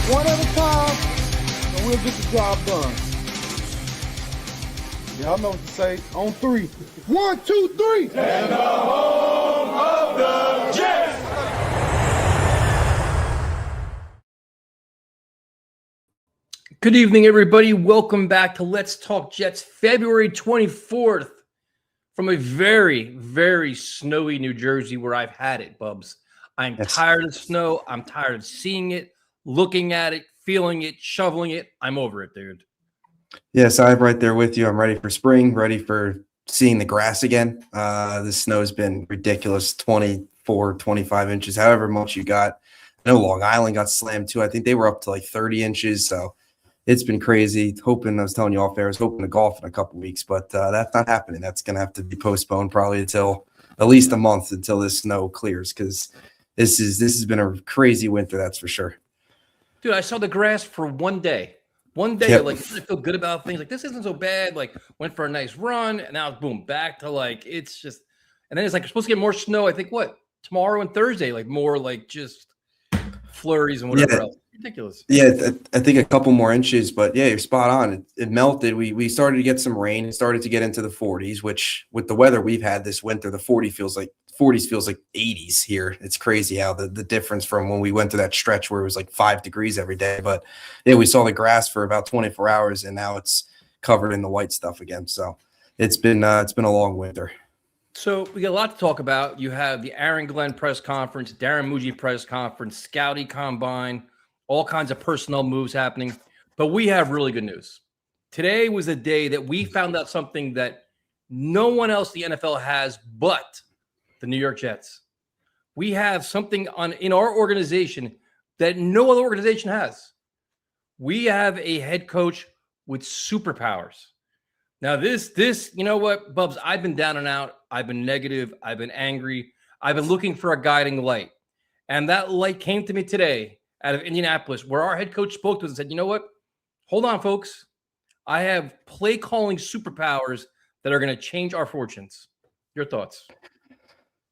One at a time, and we'll get the job done. Y'all know what to say. On three. 1, 2, 3. And the home of the Jets. Good evening, everybody. Welcome back to Let's Talk Jets, February 24th, from a very, very snowy New Jersey where I've had it, Bubs. I'm tired of snow. I'm tired of seeing it, looking at it, feeling it, shoveling it. I'm over it, dude. Yes, I'm right there with you. I'm ready for spring, ready for seeing the grass again. The snow's been ridiculous, 24, 25 inches, however much you got. I know Long Island got slammed too. I think they were up to like 30 inches, so it's been crazy. I was telling you off air, I was hoping to golf in a couple weeks, but that's not happening. That's going to have to be postponed probably until at least a month until this snow clears, because this has been a crazy winter, that's for sure. Dude, I saw the grass for one day. Yep. Like, I feel good about things. Like, this isn't so bad. Like, went for a nice run, and now, boom, back to, like, it's just – and then it's like, you're supposed to get more snow, I think, what? Tomorrow and Thursday, like, more, like, just flurries and whatever else. Ridiculous. Yeah, I think a couple more inches, but, yeah, you're spot on. It melted. We started to get some rain. It started to get into the 40s, which with the weather we've had this winter, the 40s feels like 80s here. It's crazy how the difference from when we went through that stretch where it was like 5 degrees every day. But yeah, we saw the grass for about 24 hours and now it's covered in the white stuff again. So it's been a long winter. So we got a lot to talk about. You have the Aaron Glenn press conference, Darren Mougey press conference, Scouty Combine, all kinds of personnel moves happening. But we have really good news. Today was a day that we found out something that no one else in the NFL has but the New York Jets. We have something in our organization that no other organization has. We have a head coach with superpowers. Now, this, you know what, Bubs, I've been down and out. I've been negative. I've been angry. I've been looking for a guiding light. And that light came to me today out of Indianapolis, where our head coach spoke to us and said, you know what? Hold on, folks. I have play calling superpowers that are going to change our fortunes. Your thoughts?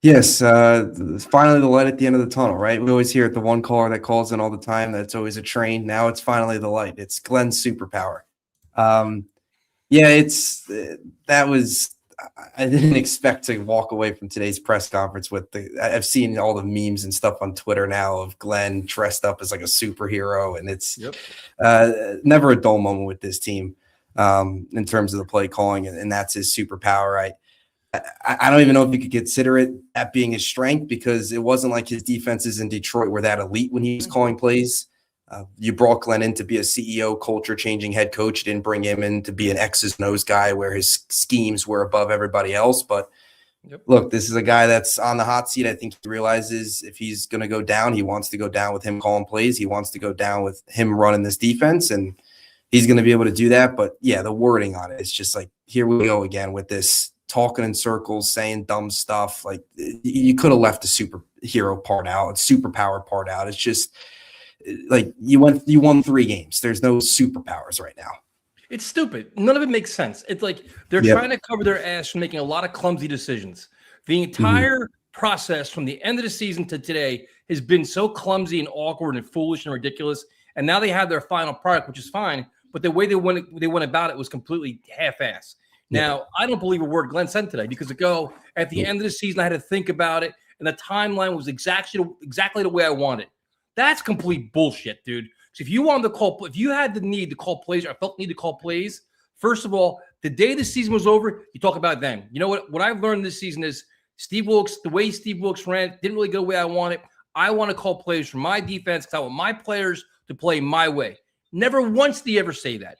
Yes, finally the light at the end of the tunnel, right? We always hear it, the one caller that calls in all the time, that's always a train. Now it's finally the light. It's Glenn's superpower. I didn't expect to walk away from today's press conference with I've seen all the memes and stuff on Twitter now of Glenn dressed up as like a superhero, and it's never a dull moment with this team in terms of the play calling, and that's his superpower. I don't even know if you could consider it that being his strength, because it wasn't like his defenses in Detroit were that elite when he was calling plays. You brought Glenn in to be a CEO, culture-changing head coach. You didn't bring him in to be an X's and O's guy where his schemes were above everybody else. But look, this is a guy that's on the hot seat. I think he realizes if he's going to go down, he wants to go down with him calling plays. He wants to go down with him running this defense, and he's going to be able to do that. But, yeah, the wording on it, it's just like, here we go again with this talking in circles, saying dumb stuff. Like, you could have left the superhero part out, superpower part out. It's just like you won 3 games. There's no superpowers right now. It's stupid. None of it makes sense. It's like they're trying to cover their ass from making a lot of clumsy decisions. The entire process from the end of the season to today has been so clumsy and awkward and foolish and ridiculous. And now they have their final product, which is fine. But the way they went about it was completely half-assed. Now, I don't believe a word Glenn said today, because at the end of the season, I had to think about it, and the timeline was exactly the way I wanted. That's complete bullshit, dude. So if you had the need to call plays, or felt the need to call plays, first of all, the day the season was over, you talk about it then. You know what I've learned this season is the way Steve Wilkes ran didn't really go the way I wanted. I want to call plays for my defense because I want my players to play my way. Never once did he ever say that.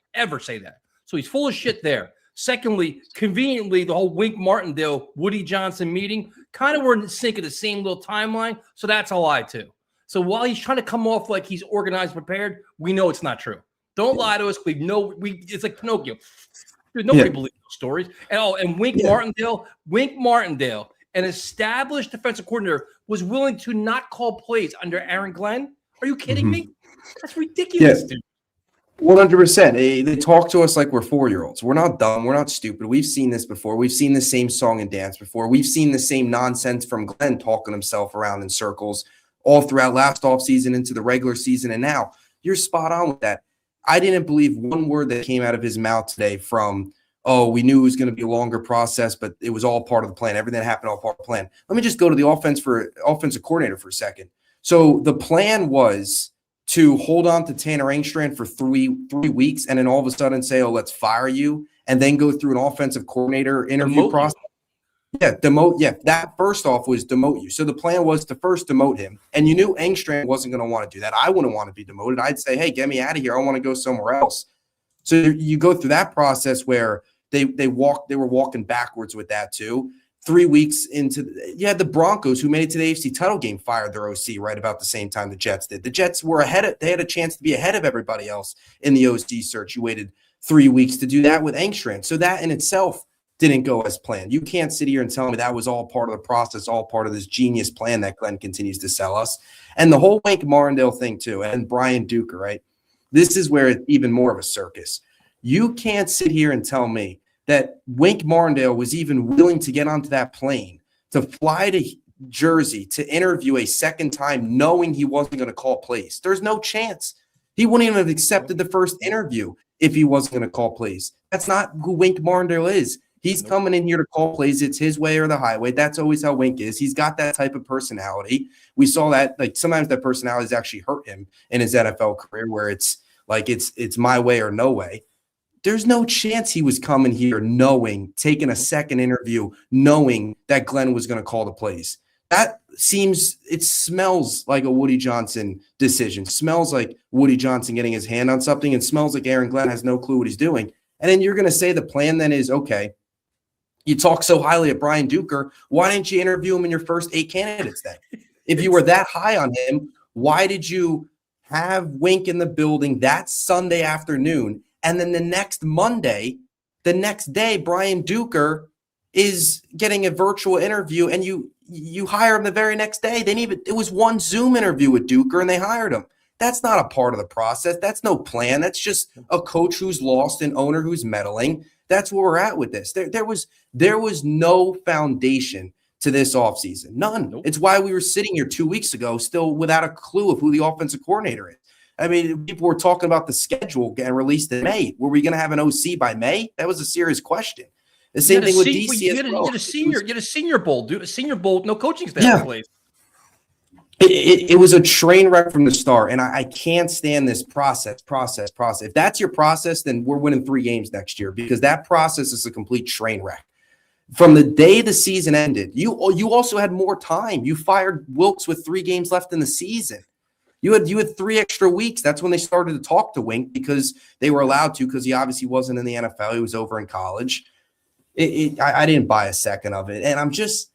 So he's full of shit there. Secondly, conveniently, the whole Wink Martindale, Woody Johnson meeting kind of were in sync of the same little timeline. So that's a lie too. So while he's trying to come off like he's organized, prepared, we know it's not true. Don't lie to us. It's like Pinocchio. Nobody believes those stories. And Wink Martindale, an established defensive coordinator, was willing to not call plays under Aaron Glenn. Are you kidding me? That's ridiculous, dude. 100%. They talk to us like we're 4-year-olds. We're not dumb. We're not stupid. We've seen this before. We've seen the same song and dance before. We've seen the same nonsense from Glenn talking himself around in circles all throughout last offseason into the regular season. And now you're spot on with that. I didn't believe one word that came out of his mouth today from, oh, we knew it was going to be a longer process, but it was all part of the plan. Everything that happened, all part of the plan. Let me just go to the offensive coordinator for a second. So the plan was to hold on to Tanner Engstrand for three weeks and then all of a sudden say, oh, let's fire you, and then go through an offensive coordinator interview process. That first off was demote you. So the plan was to first demote him, and you knew Engstrand wasn't going to want to do that. I wouldn't want to be demoted. I'd say, hey, get me out of here. I want to go somewhere else. So you go through that process where they were walking backwards with that too. 3 weeks into you had the Broncos, who made it to the AFC title game, fired their OC right about the same time the Jets did. The Jets were they had a chance to be ahead of everybody else in the OC search. You waited 3 weeks to do that with Engstrand. So that in itself didn't go as planned. You can't sit here and tell me that was all part of the process, all part of this genius plan that Glenn continues to sell us. And the whole Wink Martindale thing too, and Brian Duker, right? This is where it's even more of a circus. You can't sit here and tell me that Wink Martindale was even willing to get onto that plane to fly to Jersey to interview a second time knowing he wasn't going to call plays. There's no chance. He wouldn't even have accepted the first interview if he wasn't going to call plays. That's not who Wink Martindale is. He's coming in here to call plays. It's his way or the highway. That's always how Wink is. He's got that type of personality. We saw that, like, sometimes that personality has actually hurt him in his NFL career, where it's like it's my way or no way. There's no chance he was coming here taking a second interview, knowing that Glenn was going to call the plays. It smells like a Woody Johnson decision. Smells like Woody Johnson getting his hand on something, and smells like Aaron Glenn has no clue what he's doing. And then you're going to say the plan then is, okay, you talk so highly of Brian Duker, why didn't you interview him in your first 8 candidates then? If you were that high on him, why did you have Wink in the building that Sunday afternoon? And then the next day, Brian Duker is getting a virtual interview, and you hire him the very next day. It was one Zoom interview with Duker, and they hired him. That's not a part of the process. That's no plan. That's just a coach who's lost, an owner who's meddling. That's where we're at with this. There was no foundation to this offseason. None. Nope. It's why we were sitting here 2 weeks ago still without a clue of who the offensive coordinator is. I mean, people were talking about the schedule getting released in May. Were we going to have an OC by May? That was a serious question. The same thing with DC as well. You get a senior bowl, dude. A senior bowl, no coaching staff in place. It was a train wreck from the start, and I can't stand this process. If that's your process, then we're winning 3 games next year, because that process is a complete train wreck. From the day the season ended, you also had more time. You fired Wilkes with 3 games left in the season. You had 3 extra weeks. That's when they started to talk to Wink, because they were allowed to, because he obviously wasn't in the NFL. He was over in college. I didn't buy a second of it. And I'm just,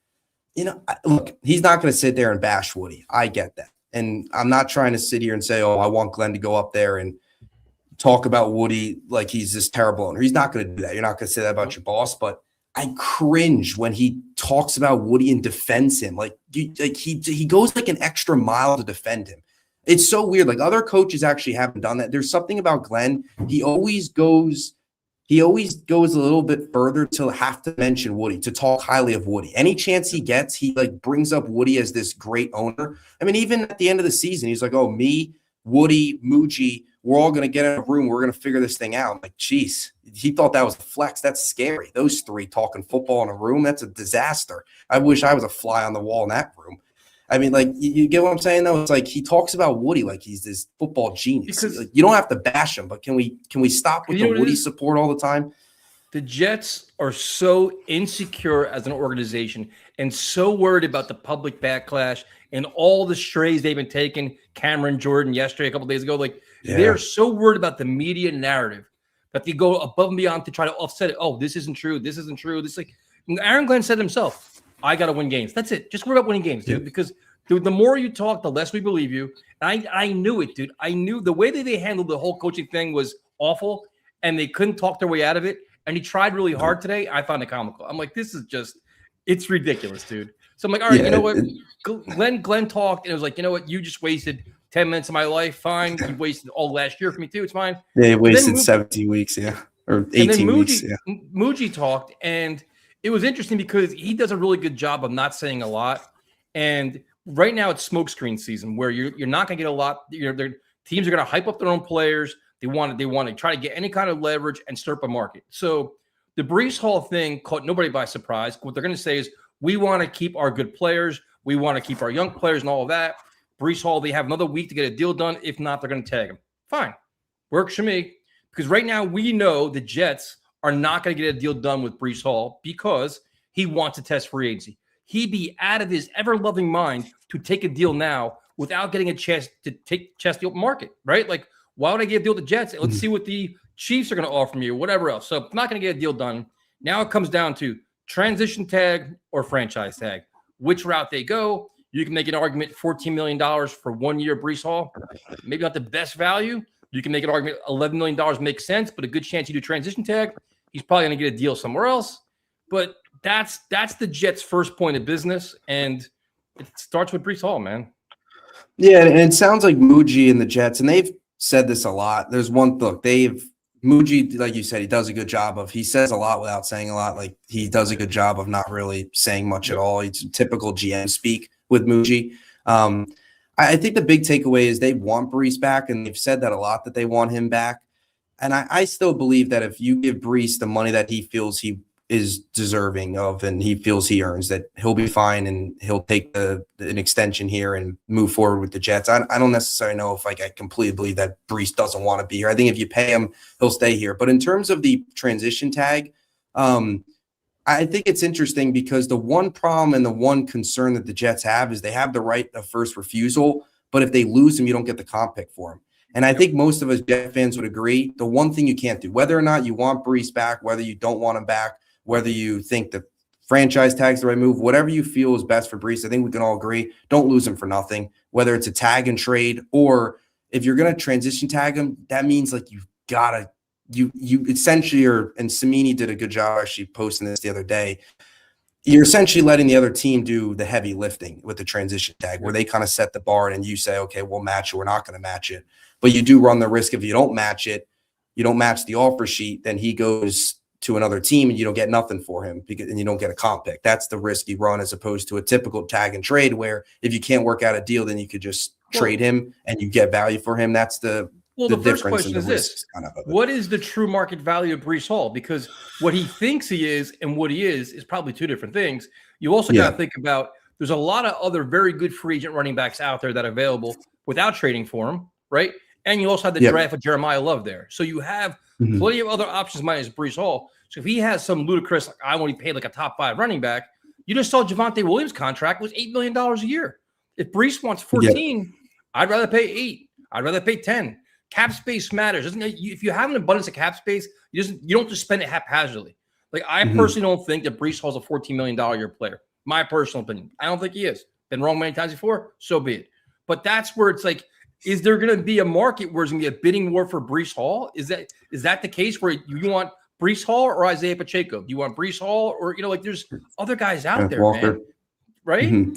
look, he's not going to sit there and bash Woody. I get that. And I'm not trying to sit here and say, oh, I want Glenn to go up there and talk about Woody like he's this terrible owner. He's not going to do that. You're not going to say that about your boss. But I cringe when he talks about Woody and defends him. He goes like an extra mile to defend him. It's so weird. Like, other coaches actually haven't done that. There's something about Glenn. He always goes a little bit further to have to mention Woody, to talk highly of Woody. Any chance he gets, he brings up Woody as this great owner. I mean, even at the end of the season, he's like, oh, me, Woody, Mougey, we're all going to get in a room. We're going to figure this thing out. I'm like, geez, he thought that was a flex. That's scary. Those 3 talking football in a room, that's a disaster. I wish I was a fly on the wall in that room. I mean, you get what I'm saying, though? It's like he talks about Woody like he's this football genius. Because you don't have to bash him, but can we stop with the Woody support all the time? The Jets are so insecure as an organization and so worried about the public backlash and all the strays they've been taking. Cameron Jordan yesterday, a couple of days ago, they're so worried about the media narrative. that they go above and beyond to try to offset it. Oh, this isn't true. This isn't true. This like Aaron Glenn said himself, I got to win games. That's it. Just worry about winning games, dude, because the more you talk, the less we believe you. And I knew it, dude. I knew the way that they handled the whole coaching thing was awful, and they couldn't talk their way out of it. And he tried really hard today. I found it comical. I'm like, this is just, it's ridiculous, dude. So I'm like, all right, you know what? Glenn talked, and it was like, you know what? You just wasted 10 minutes of my life. Fine. You wasted all last year for me too. It's fine. They wasted 17 weeks, or 18 weeks, Mougey talked, and it was interesting because he does a really good job of not saying a lot. And right now it's smokescreen season where you're not going to get a lot. Their teams are going to hype up their own players. They want to try to get any kind of leverage and stir up a market. So the Breece Hall thing caught nobody by surprise. What they're going to say is, we want to keep our good players. We want to keep our young players and all of that. Breece Hall, they have another week to get a deal done. If not, they're going to tag him. Fine. Works for me. Because right now we know the Jets are not going to get a deal done with Breece Hall because he wants to test free agency. He'd be out of his ever-loving mind to take a deal now without getting a chance to test the open market, right? Like, why would I get a deal with the Jets? Let's see what the Chiefs are going to offer me or whatever else. So I'm not going to get a deal done. Now it comes down to transition tag or franchise tag. Which route they go. You can make an argument $14 million for 1 year Breece Hall. Maybe not the best value. You can make an argument $11 million makes sense, but a good chance you do transition tag. He's probably going to get a deal somewhere else. But that's the Jets' first point of business, and it starts with Breece Hall, man. Yeah, and it sounds like Mougey and the Jets, and they've said this a lot. There's one look, Mougey, like you said, he does a good job he says a lot without saying a lot. Like, he does a good job of not really saying much at all. It's typical GM speak with Mougey. I think the big takeaway is they want Breece back, and they've said that a lot, that they want him back. And I still believe that if you give Breece the money that he feels he is deserving of and he feels he earns, that he'll be fine and he'll take an extension here and move forward with the Jets. I don't necessarily know if I completely believe that Breece doesn't want to be here. I think if you pay him, he'll stay here. But in terms of the transition tag, I think it's interesting because the one problem and the one concern that the Jets have is they have the right of first refusal, but if they lose him, you don't get the comp pick for him. And I think most of us Jet fans would agree, the one thing you can't do, whether or not you want Breece back, whether you don't want him back, whether you think the franchise tag's the right move, whatever you feel is best for Breece, I think we can all agree, don't lose him for nothing, whether it's a tag and trade, or if you're going to transition tag him, that means like you've got to, you essentially are, and Samini did a good job actually posting this the other day, you're essentially letting the other team do the heavy lifting with the transition tag, where they kind of set the bar and you say, okay, we'll match it, we're not going to match it. But you do run the risk if you don't match it, you don't match the offer sheet, then he goes to another team and you don't get nothing for him and you don't get a comp pick. That's the risk you run, as opposed to a typical tag and trade where if you can't work out a deal, then you could just trade him and you get value for him. That's the first question is this. What is the true market value of Breece Hall? Because what he thinks he is and what he is probably two different things. You also got to think about, there's a lot of other very good free agent running backs out there that are available without trading for him, right? And you also have the draft of Jeremiah Love there. So you have plenty of other options minus Breece Hall. So if he has some ludicrous, like I want to be paid like a top 5 running back, you just saw Javonte Williams' contract was $8 million a year. If Breece wants 14, I'd rather pay 8. I'd rather pay 10. Cap space matters. If you have an abundance of cap space, you don't just spend it haphazardly. Like, I personally don't think that Breece Hall's a $14 million a year player. My personal opinion. I don't think he is. Been wrong many times before, so be it. But that's where it's like, is there going to be a market where there's going to be a bidding war for Breece Hall? Is that the case where you want Breece Hall or Isaiah Pacheco? Do you want Breece Hall or, there's other guys out there, Walker, man. Right?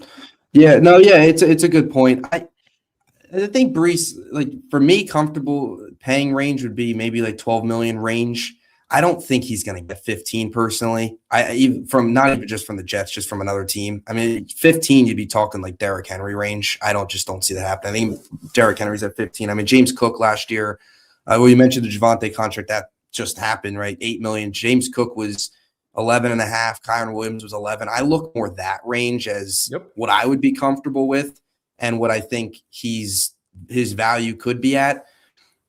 It's a good point. I think Breece, like, for me, comfortable paying range would be maybe like 12 million range. I don't think he's going to get 15 personally. Not even just from the Jets, just from another team. I mean, 15, you'd be talking like Derrick Henry range. I don't see that happen. I think Derrick Henry's at 15. I mean, James Cook last year, you mentioned the Javonte contract, that just happened, right? 8 million. James Cook was 11.5. Kyron Williams was 11. I look more that range as what I would be comfortable with and what I think his value could be at.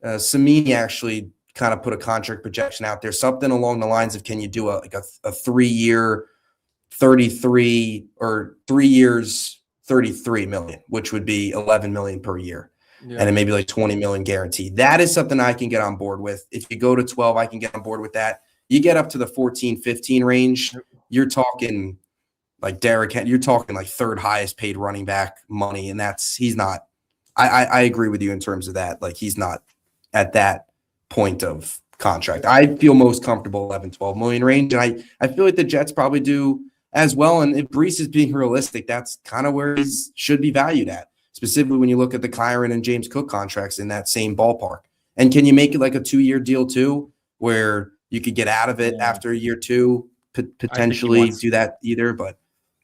Samini actually kind of put a contract projection out there, something along the lines of, can you do a 3-year 33 or 3 years 33 million, which would be 11 million per year. and then maybe like 20 million guaranteed. That is something I can get on board with. If you go to 12, I can get on board with that. You get up to the 14, 15 range, you're talking like Derrick Henry, you're talking like third highest paid running back money. And he's not, I agree with you in terms of that. Like he's not at that point of contract. I feel most comfortable 11, 12 million range. And I feel like the Jets probably do as well. And if Breece is being realistic, that's kind of where he should be valued at, specifically when you look at the Kyron and James Cook contracts in that same ballpark. And can you make it like a 2-year deal too, where you could get out of it after year 2, potentially do that either? But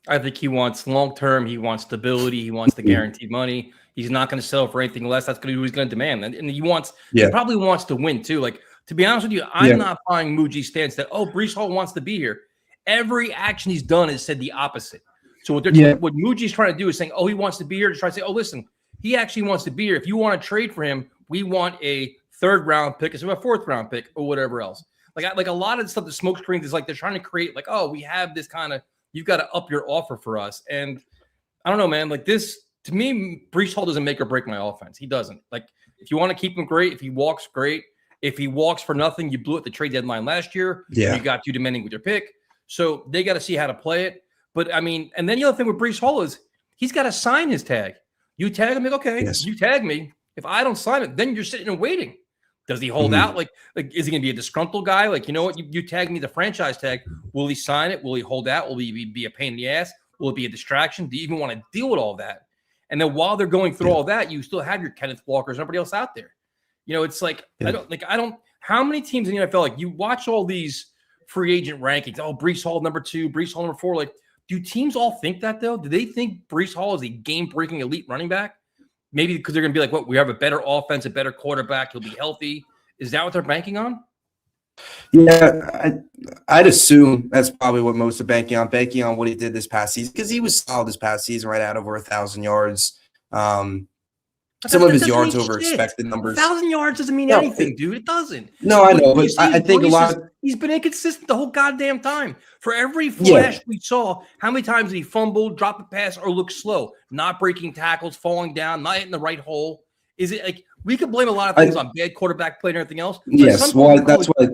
I think he wants long-term. He wants stability. He wants the guaranteed money. He's not going to settle for anything less. That's going to be what he's going to demand. And he probably wants to win too. Like, to be honest with you, I'm not buying Mougey's stance that, Breece Hall wants to be here. Every action he's done has said the opposite. So what Mougey's trying to do is saying, he wants to be here, to try to say, listen, he actually wants to be here. If you want to trade for him, we want a 3rd-round pick instead of a 4th-round pick or whatever else. Like a lot of the stuff, the smoke screens is like they're trying to create like, we have this kind of, you've got to up your offer for us. And I don't know, man, like this, to me, Breece Hall doesn't make or break my offense. He doesn't. Like, if you want to keep him, great. If he walks, great. If he walks for nothing, you blew at the trade deadline last year. You got too demanding with your pick. So they got to see how to play it. But I mean, and then the other thing with Breece Hall is he's got to sign his tag. You tag him, like, okay, you tag me. If I don't sign it, then you're sitting and waiting. Does he hold out? Like, is he going to be a disgruntled guy? Like, you know what? You tag me the franchise tag. Will he sign it? Will he hold out? Will he be a pain in the ass? Will it be a distraction? Do you even want to deal with all that? And then while they're going through all that, you still have your Kenneth Walkers and everybody else out there. You know, it's like, I don't, how many teams in the NFL, like you watch all these free agent rankings, Breece Hall number 2, Breece Hall number 4, like, do teams all think that though? Do they think Breece Hall is a game-breaking elite running back? Maybe because they're going to be like, we have a better offense, a better quarterback, he'll be healthy. Is that what they're banking on? Yeah, I'd assume that's probably what most are banking on what he did this past season, because he was solid this past season, right at over 1,000 yards. Some of his yards over expected numbers. 1,000 yards doesn't mean anything, dude. It doesn't. No, I know, but I think a lot. He's been inconsistent the whole goddamn time. For every flash we saw, how many times did he fumble, drop a pass, or look slow? Not breaking tackles, falling down, not hitting the right hole. Is it like we could blame a lot of things on bad quarterback play and everything else? Yes, well, that's why.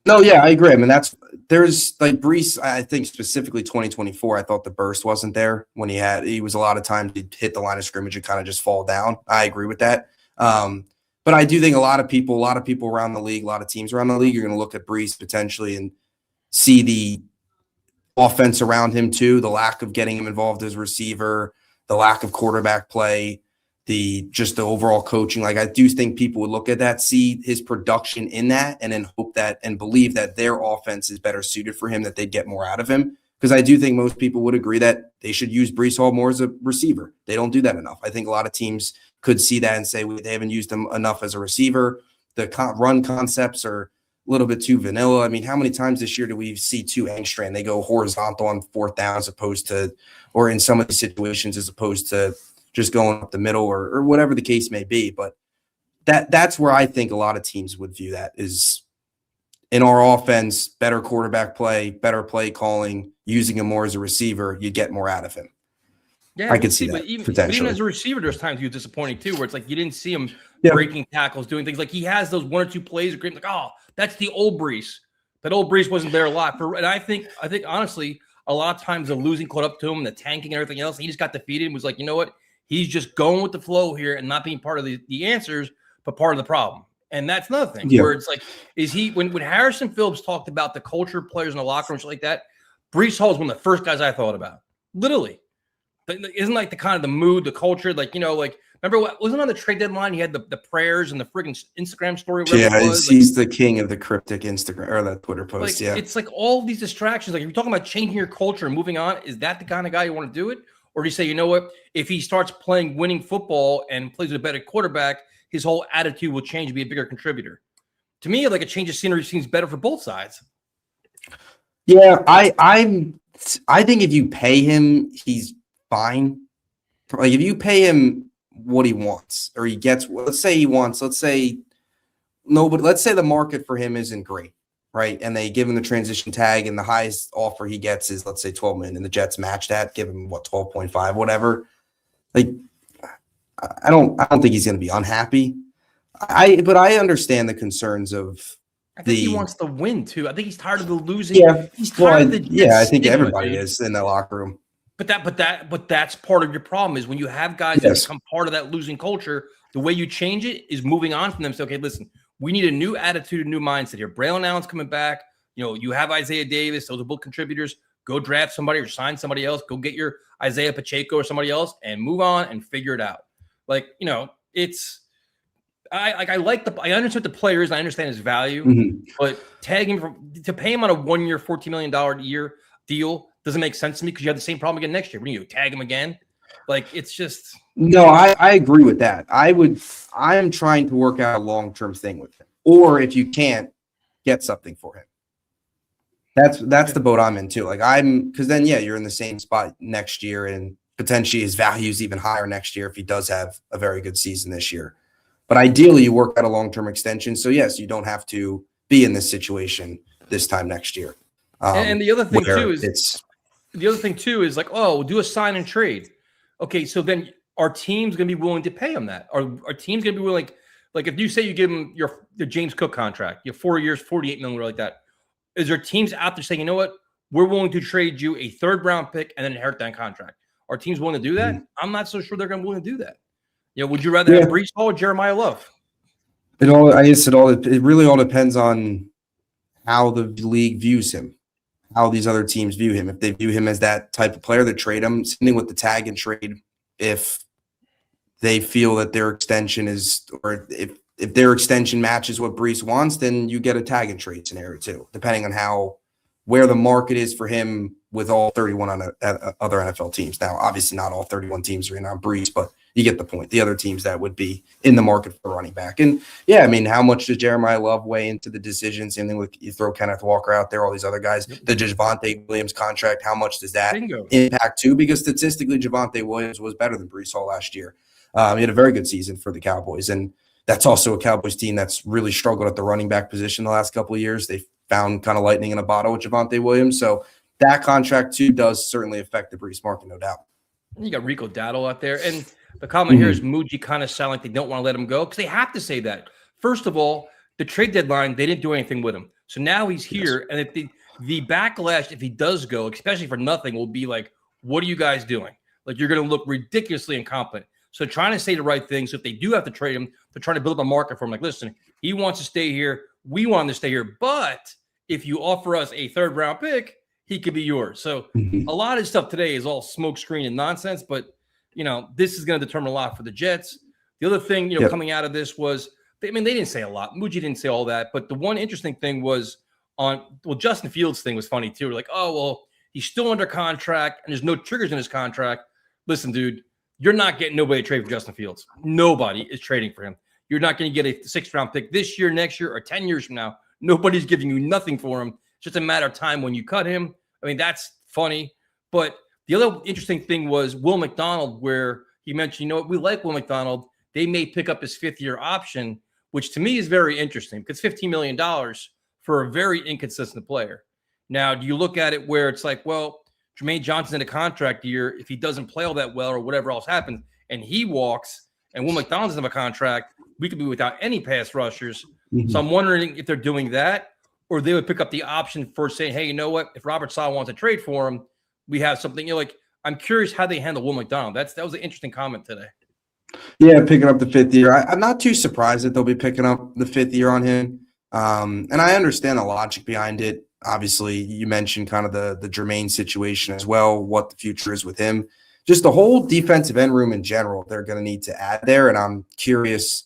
No, yeah, I agree. I mean, there's like Breece, I think specifically 2024, I thought the burst wasn't there when he was a lot of times he'd hit the line of scrimmage and kind of just fall down. I agree with that. But I do think a lot of people around the league, a lot of teams around the league, you're going to look at Breece potentially and see the offense around him too, the lack of getting him involved as a receiver, the lack of quarterback play, the overall coaching. Like, I do think people would look at that, see his production in that, and then hope that and believe that their offense is better suited for him, that they'd get more out of him. Because I do think most people would agree that they should use Breece Hall more as a receiver. They don't do that enough. I think a lot of teams could see that and say they haven't used him enough as a receiver. The run concepts are a little bit too vanilla. I mean, how many times this year do we see 2 Angstrom? They go horizontal on 4th down as opposed to, or in some of these situations, as opposed to just going up the middle or whatever the case may be. But that's where I think a lot of teams would view that is in our offense, better quarterback play, better play calling, using him more as a receiver, you get more out of him. Yeah, I could see that potentially. But even as a receiver, there's times he was disappointing too, where it's like you didn't see him breaking tackles, doing things. Like he has those 1 or 2 plays, like, that's the old Breece. That old Breece wasn't there a lot. And I think honestly, a lot of times the losing caught up to him, the tanking and everything else. He just got defeated and was like, you know what? He's just going with the flow here and not being part of the answers, but part of the problem. And that's another thing where it's like, is he, when Harrison Phillips talked about the culture of players in the locker room, shit like that, Breece Hall is one of the first guys I thought about. Literally. Isn't like the kind of the mood, the culture, like, you know, like, remember what wasn't on the trade deadline? He had the prayers and the friggin' Instagram story. He's the king of the cryptic Instagram or that Twitter post. Like, it's like all these distractions. Like, if you're talking about changing your culture and moving on, is that the kind of guy you want to do it? Or do you say, you know what, if he starts playing winning football and plays with a better quarterback, his whole attitude will change and be a bigger contributor? To me, like a change of scenery seems better for both sides. Yeah, I think if you pay him, he's fine. Like if you pay him what he wants, or he gets, let's say the market for him isn't great, right? And they give him the transition tag, and the highest offer he gets is, let's say, $12 million, and the Jets match that, give him 12.5, whatever. Like, I don't think he's going to be unhappy. But I understand the concerns of I think he wants to win too. I think he's tired of the losing. Yeah, He's tired of the yeah. I think stigma, everybody dude. is in the locker room. But that's part of your problem is when you have guys that become part of that losing culture. The way you change it is moving on from them. So, okay, listen, we need a new attitude, a new mindset here. Braylon Allen's coming back. You know, you have Isaiah Davis. Those are both contributors. Go draft somebody or sign somebody else. Go get your Isaiah Pacheco or somebody else and move on and figure it out. Like, you know, I understand the players. I understand his value, but tag him to pay him on a 1 year, $14 million a year deal doesn't make sense to me because you have the same problem again next year. What do you tag him again? Like, it's just. No, I agree with that. I am trying to work out a long-term thing with him. Or if you can't, get something for him. That's the boat I'm in too. Like because then you're in the same spot next year and potentially his value is even higher next year if he does have a very good season this year. But ideally you work out a long-term extension. So yes, you don't have to be in this situation this time next year. And the other thing too is like, oh, we'll do a sign and trade. Okay, so then our team's going to be willing to pay him that. Our team's going to be willing, like if you say you give him the James Cook contract, you have 4 years, $48 million, like that. Is there teams out there saying, you know what, we're willing to trade you a third-round pick and then inherit that contract? Are teams willing to do that? I'm not so sure they're going to willing to do that. You know, would you rather have Breece Hall or Jeremiah Love? It really all depends on how the league views him, how these other teams view him. If they view him as that type of player, they trade him. Same with the tag and trade. If they feel that their extension is, or if their extension matches what Breece wants, then you get a tag and trade scenario too, depending on where the market is for him with all 31 other NFL teams. Now, obviously not all 31 teams are in on Breece, but you get the point. The other teams that would be in the market for running back. And yeah, I mean, how much does Jeremiah Love weigh into the decision? Same thing with you throw Kenneth Walker out there, all these other guys, the Javonte Williams contract, how much does that impact too? Because statistically, Javonte Williams was better than Breece Hall last year. He had a very good season for the Cowboys. And that's also a Cowboys team that's really struggled at the running back position the last couple of years. They found kind of lightning in a bottle with Javonte Williams. So that contract too does certainly affect the Breece market, no doubt. You got Rico Dowdle out there. And the comment here is Mougey kind of sound like they don't want to let him go because they have to say that. First of all, the trade deadline, they didn't do anything with him. So now he's here. And if the backlash, if he does go, especially for nothing, will be like, what are you guys doing? Like, you're going to look ridiculously incompetent. So trying to say the right things. So if they do have to trade him, they're trying to build up a market for him. Like, listen, he wants to stay here. We want him to stay here. But if you offer us a third-round pick, he could be yours. So a lot of stuff today is all smoke screen and nonsense. But, you know, this is going to determine a lot for the Jets. The other thing, coming out of this was, they didn't say a lot. Mougey didn't say all that. But the one interesting thing was Justin Fields' thing was funny too. We're like, oh, well, he's still under contract and there's no triggers in his contract. Listen, dude, you're not getting nobody to trade for Justin Fields. Nobody is trading for him. You're not going to get a 6th-round pick this year, next year, or 10 years from now. Nobody's giving you nothing for him. It's just a matter of time when you cut him. I mean, that's funny. But the other interesting thing was Will McDonald, where he mentioned, you know what, we like Will McDonald. They may pick up his 5th-year option, which to me is very interesting because $15 million for a very inconsistent player. Now, do you look at it where it's like, well, Jermaine Johnson's in a contract year. If he doesn't play all that well or whatever else happens and he walks and Will McDonald doesn't have a contract, we could be without any pass rushers. So I'm wondering if they're doing that or they would pick up the option for saying, hey, you know what? If Robert Saleh wants to trade for him, we have something. Like, I'm curious how they handle Will McDonald. That was an interesting comment today. Yeah, picking up the 5th year. I'm not too surprised that they'll be picking up the 5th year on him. And I understand the logic behind it. Obviously, you mentioned kind of the Jermaine situation as well, what the future is with him. Just the whole defensive end room in general, they're going to need to add there. And I'm curious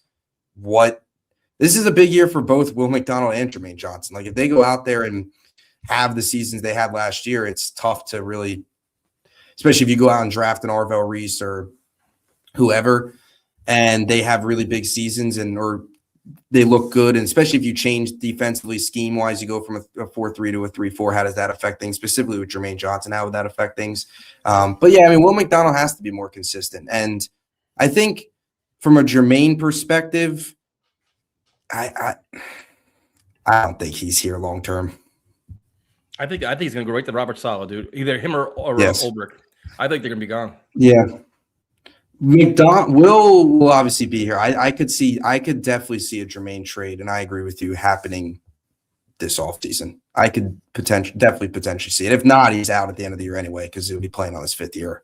this is a big year for both Will McDonald and Jermaine Johnson. Like, if they go out there and have the seasons they had last year, it's tough to really, especially if you go out and draft an Arvell Reese or whoever, and they have really big seasons or they look good. And especially if you change defensively scheme-wise, you go from a 4-3 to a 3-4, how does that affect things? Specifically with Jermaine Johnson, how would that affect things? But yeah, I mean, Will McDonald has to be more consistent. And I think from a Jermaine perspective, I don't think he's here long term. I think he's going to go right to Robert Saleh, dude. Either him or Yes. Ulbrich. I think they're going to be gone. Yeah. Will obviously be here. I could definitely see a Jermaine trade, and I agree with you, happening this offseason. I could potentially see it. If not, he's out at the end of the year anyway, because he'll be playing on his 5th year.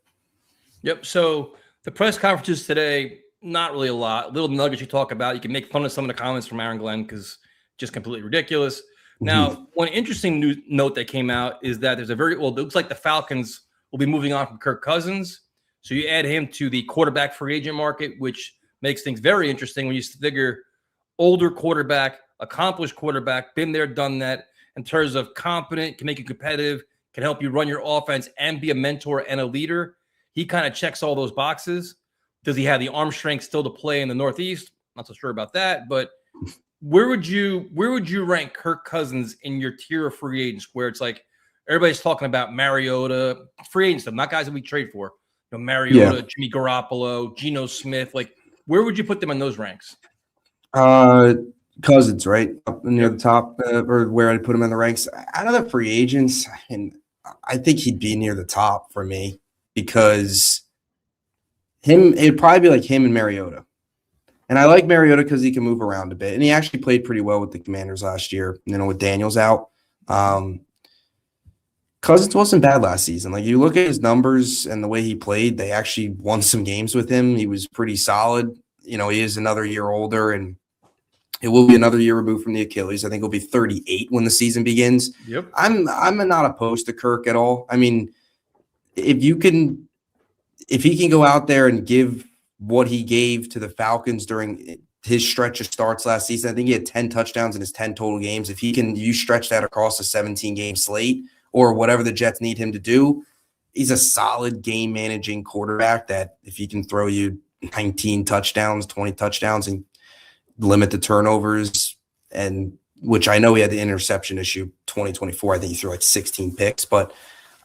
Yep. So the press conferences today, not really a lot. Little nuggets you talk about. You can make fun of some of the comments from Aaron Glenn because just completely ridiculous. Now, one interesting note that came out is that it looks like the Falcons will be moving on from Kirk Cousins. So you add him to the quarterback free agent market, which makes things very interesting when you figure older quarterback, accomplished quarterback, been there, done that, in terms of competent, can make you competitive, can help you run your offense and be a mentor and a leader. He kind of checks all those boxes. Does he have the arm strength still to play in the Northeast? Not so sure about that, but where would you rank Kirk Cousins in your tier of free agents, where it's like everybody's talking about Mariota, free agents, not guys that we trade for, Mariota, Jimmy Garoppolo, Geno Smith, like where would you put them in those ranks? Cousins, right up near the top, or where I'd put him in the ranks. Out of the free agents, and I think he'd be near the top for me, because it'd probably be like him and Mariota. And I like Mariota because he can move around a bit. And he actually played pretty well with the Commanders last year, with Daniels out. Cousins wasn't bad last season. Like, you look at his numbers and the way he played, they actually won some games with him. He was pretty solid. He is another year older, and it will be another year removed from the Achilles. I think he'll be 38 when the season begins. Yep. I'm not opposed to Kirk at all. I mean, if he can go out there and give what he gave to the Falcons during his stretch of starts last season, I think he had 10 touchdowns in his 10 total games. If you stretch that across a 17-game slate or whatever the Jets need him to do, he's a solid game-managing quarterback that if he can throw you 19 touchdowns, 20 touchdowns, and limit the turnovers, and which I know he had the interception issue 2024. I think he threw like 16 picks, but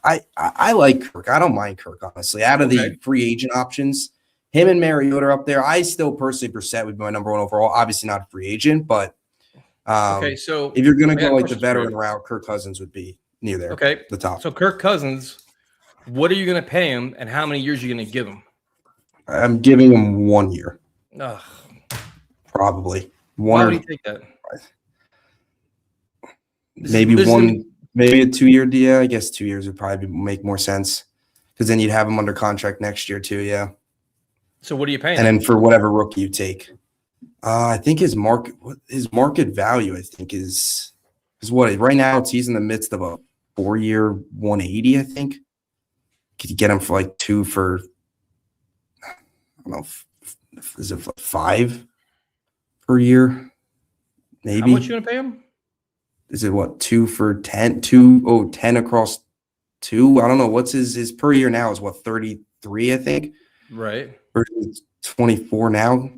I like Kirk. I don't mind Kirk, honestly. Out of the free agent options, him and Mariota are up there. I still personally, Brissett would be my number one overall. Obviously not a free agent, but so if you're going to go like the veteran route, Kirk Cousins would be near there. Okay. The top. So Kirk Cousins, what are you going to pay him, and how many years are you going to give him? I'm giving him 1 year. Ugh. Probably. Why would he take that? Maybe a 2-year deal. I guess 2 years would probably make more sense, because then you'd have him under contract next year too. Yeah. So what are you paying? And then for whatever rookie you take, I think his market value, I think is what right now. He's in the midst of a 4-year 180. I think could you get him for like 2 for, I don't know, is it 5 per year? Maybe. How much you gonna pay him? Is it what, 2 for 10? 10 across 2? I don't know. What's his per year now is what, 33, I think. Right. Or 24 now.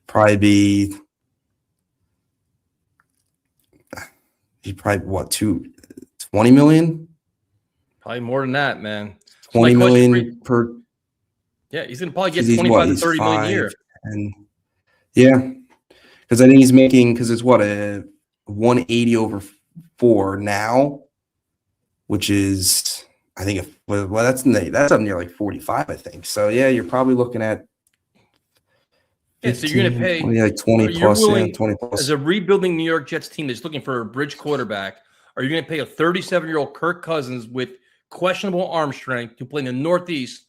Probably be what, 20 million? Probably more than that, man. 20 million per. Yeah, he's gonna probably get 25 to 30 million a year. And yeah, because I think he's making, because it's what, a 180 over 4 now, which is, I think, that's up near like 45, I think. So yeah, you're probably looking at 15, so you're going to pay like 20 plus, willing, 20 plus. As a rebuilding New York Jets team that's looking for a bridge quarterback, are you going to pay a 37-year-old Kirk Cousins with questionable arm strength to play in the Northeast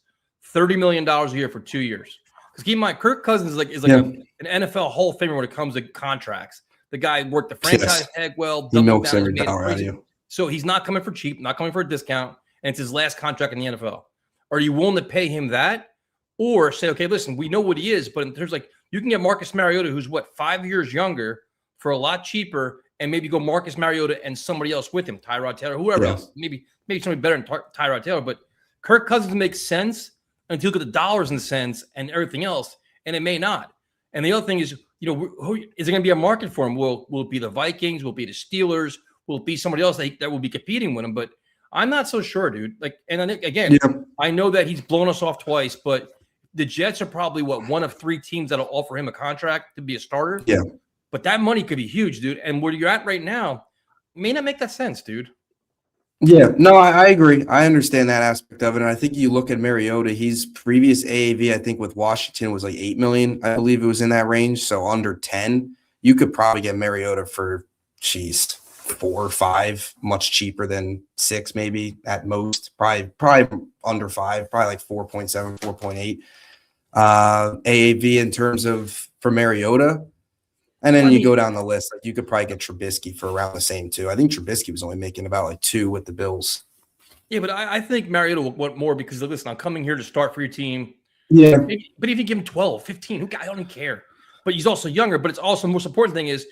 $30 million a year for 2 years? Because keep in mind, Kirk Cousins is like an NFL Hall of Famer when it comes to contracts. The guy worked the franchise tag well. He milks every dollar out of you. So he's not coming for cheap, not coming for a discount, and it's his last contract in the NFL. Are you willing to pay him that? Or say, okay, listen, we know what he is, but in terms like, you can get Marcus Mariota, who's 5 years younger, for a lot cheaper, and maybe go Marcus Mariota and somebody else with him, Tyrod Taylor, whoever else. Maybe somebody better than Tyrod Taylor. But Kirk Cousins makes sense until you look at the dollars and cents and everything else, and it may not. And the other thing is, who is there going to be a market for him? Will it be the Vikings? Will it be the Steelers? Will it be somebody else that will be competing with him? But I'm not so sure, dude. And again, I know that he's blown us off twice, but the Jets are probably one of 3 teams that'll offer him a contract to be a starter. Yeah. But that money could be huge, dude. And where you're at right now may not make that sense, dude. Yeah, no, I agree. I understand that aspect of it. And I think you look at Mariota, his previous AAV, I think with Washington was like 8 million. I believe it was in that range. So under 10, you could probably get Mariota for, geez, 4 or 5, much cheaper than 6, maybe at most. Probably under 5, probably like 4.7, 4.8 AAV in terms of for Mariota. And then you go down the list, like you could probably get Trubisky for around the same too. I think Trubisky was only making about like 2 with the Bills. Yeah, but I think Mariota will want more because, listen, I'm coming here to start for your team. Yeah. But if you give him 12, 15, I don't even care. But he's also younger. But it's also the most important thing is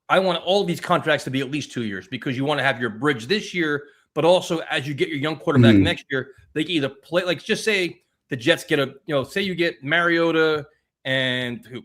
I want all these contracts to be at least 2 years because you want to have your bridge this year, but also as you get your young quarterback next year, they can either play, like just say the Jets get say you get Mariota and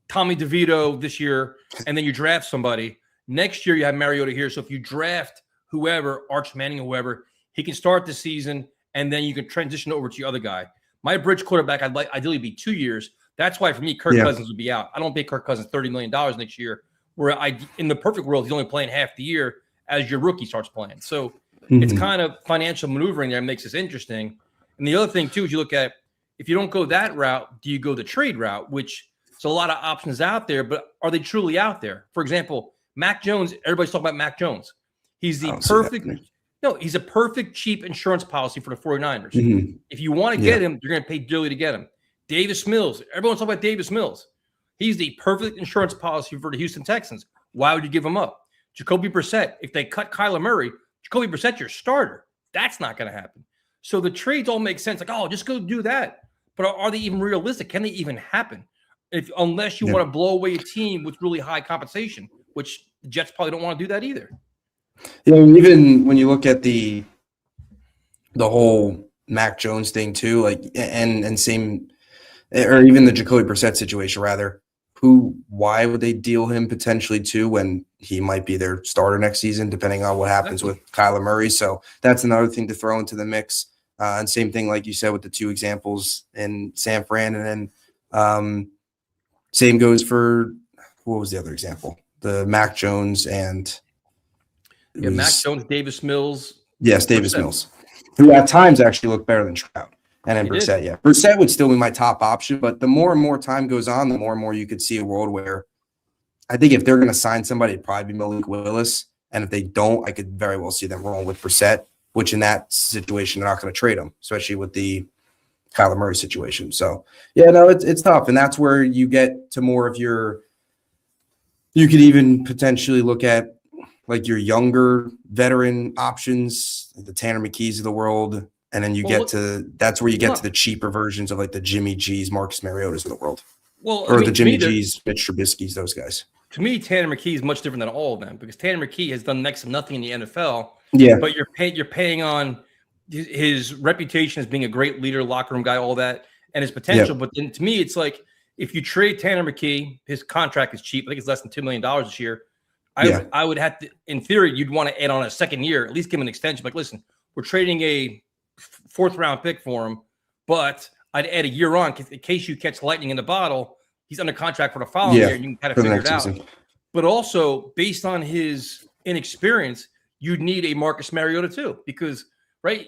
Tommy DeVito this year, and then you draft somebody. Next year, you have Mariota here. So if you draft whoever, Arch Manning, whoever, he can start the season, and then you can transition over to your other guy. My bridge quarterback, I'd like ideally be 2 years. That's why for me, Kirk Cousins would be out. I don't pay Kirk Cousins $30 million next year, where in the perfect world, he's only playing half the year as your rookie starts playing. So it's kind of financial maneuvering there that makes this interesting. And the other thing, too, is you look at, if you don't go that route, do you go the trade route, which – there's a lot of options out there, but are they truly out there? For example, Mac Jones, everybody's talking about Mac Jones. He's the he's a perfect cheap insurance policy for the 49ers. If you want to get him, you're going to pay dearly to get him. Davis Mills, everyone's talking about Davis Mills. He's the perfect insurance policy for the Houston Texans. Why would you give him up? Jacoby Brissett, if they cut Kyler Murray, Jacoby Brissett's your starter. That's not going to happen. So the trades all make sense. Like, oh, just go do that. But are they even realistic? Can they even happen? Unless you want to blow away a team with really high compensation, which the Jets probably don't want to do that either. Yeah, even when you look at the whole Mac Jones thing too, like and same, or even the Jacoby Brissett situation rather, why would they deal him potentially too when he might be their starter next season, depending on what happens with Kyler Murray? So that's another thing to throw into the mix. And same thing, like you said, with the 2 examples in San Fran, and then same goes for, what was the other example? The Mac Jones and Mac Jones, Davis Mills. Yes, Davis Mills, who at times actually looked better than Stroud. And then Brissett, Brissett would still be my top option, but the more and more time goes on, the more and more you could see a world where I think if they're going to sign somebody, it'd probably be Malik Willis. And if they don't, I could very well see them rolling with Brissett, which in that situation, they're not going to trade him, especially with the Kyler Murray situation. So it's tough. And that's where you get to more of you could even potentially look at like your younger veteran options, like the Tanner McKees of the world. And then that's where you get to the cheaper versions of like the Jimmy G's, Marcus Mariotas of the world. The Jimmy G's, Mitch Trubisky's, those guys. To me, Tanner McKee is much different than all of them because Tanner McKee has done next to nothing in the NFL. Yeah. But you're paying on his reputation as being a great leader, locker room guy, all that, and his potential. But then to me, it's like if you trade Tanner McKee, his contract is cheap. I think it's less than $2 million this year. I would have to, in theory, you'd want to add on a second year, at least give him an extension. Like, listen, we're trading a 4th-round pick for him, but I'd add a year on in case you catch lightning in the bottle. He's under contract for the following year, and you can kind of figure it out. Season. But also, based on his inexperience, you'd need a Marcus Mariota too, because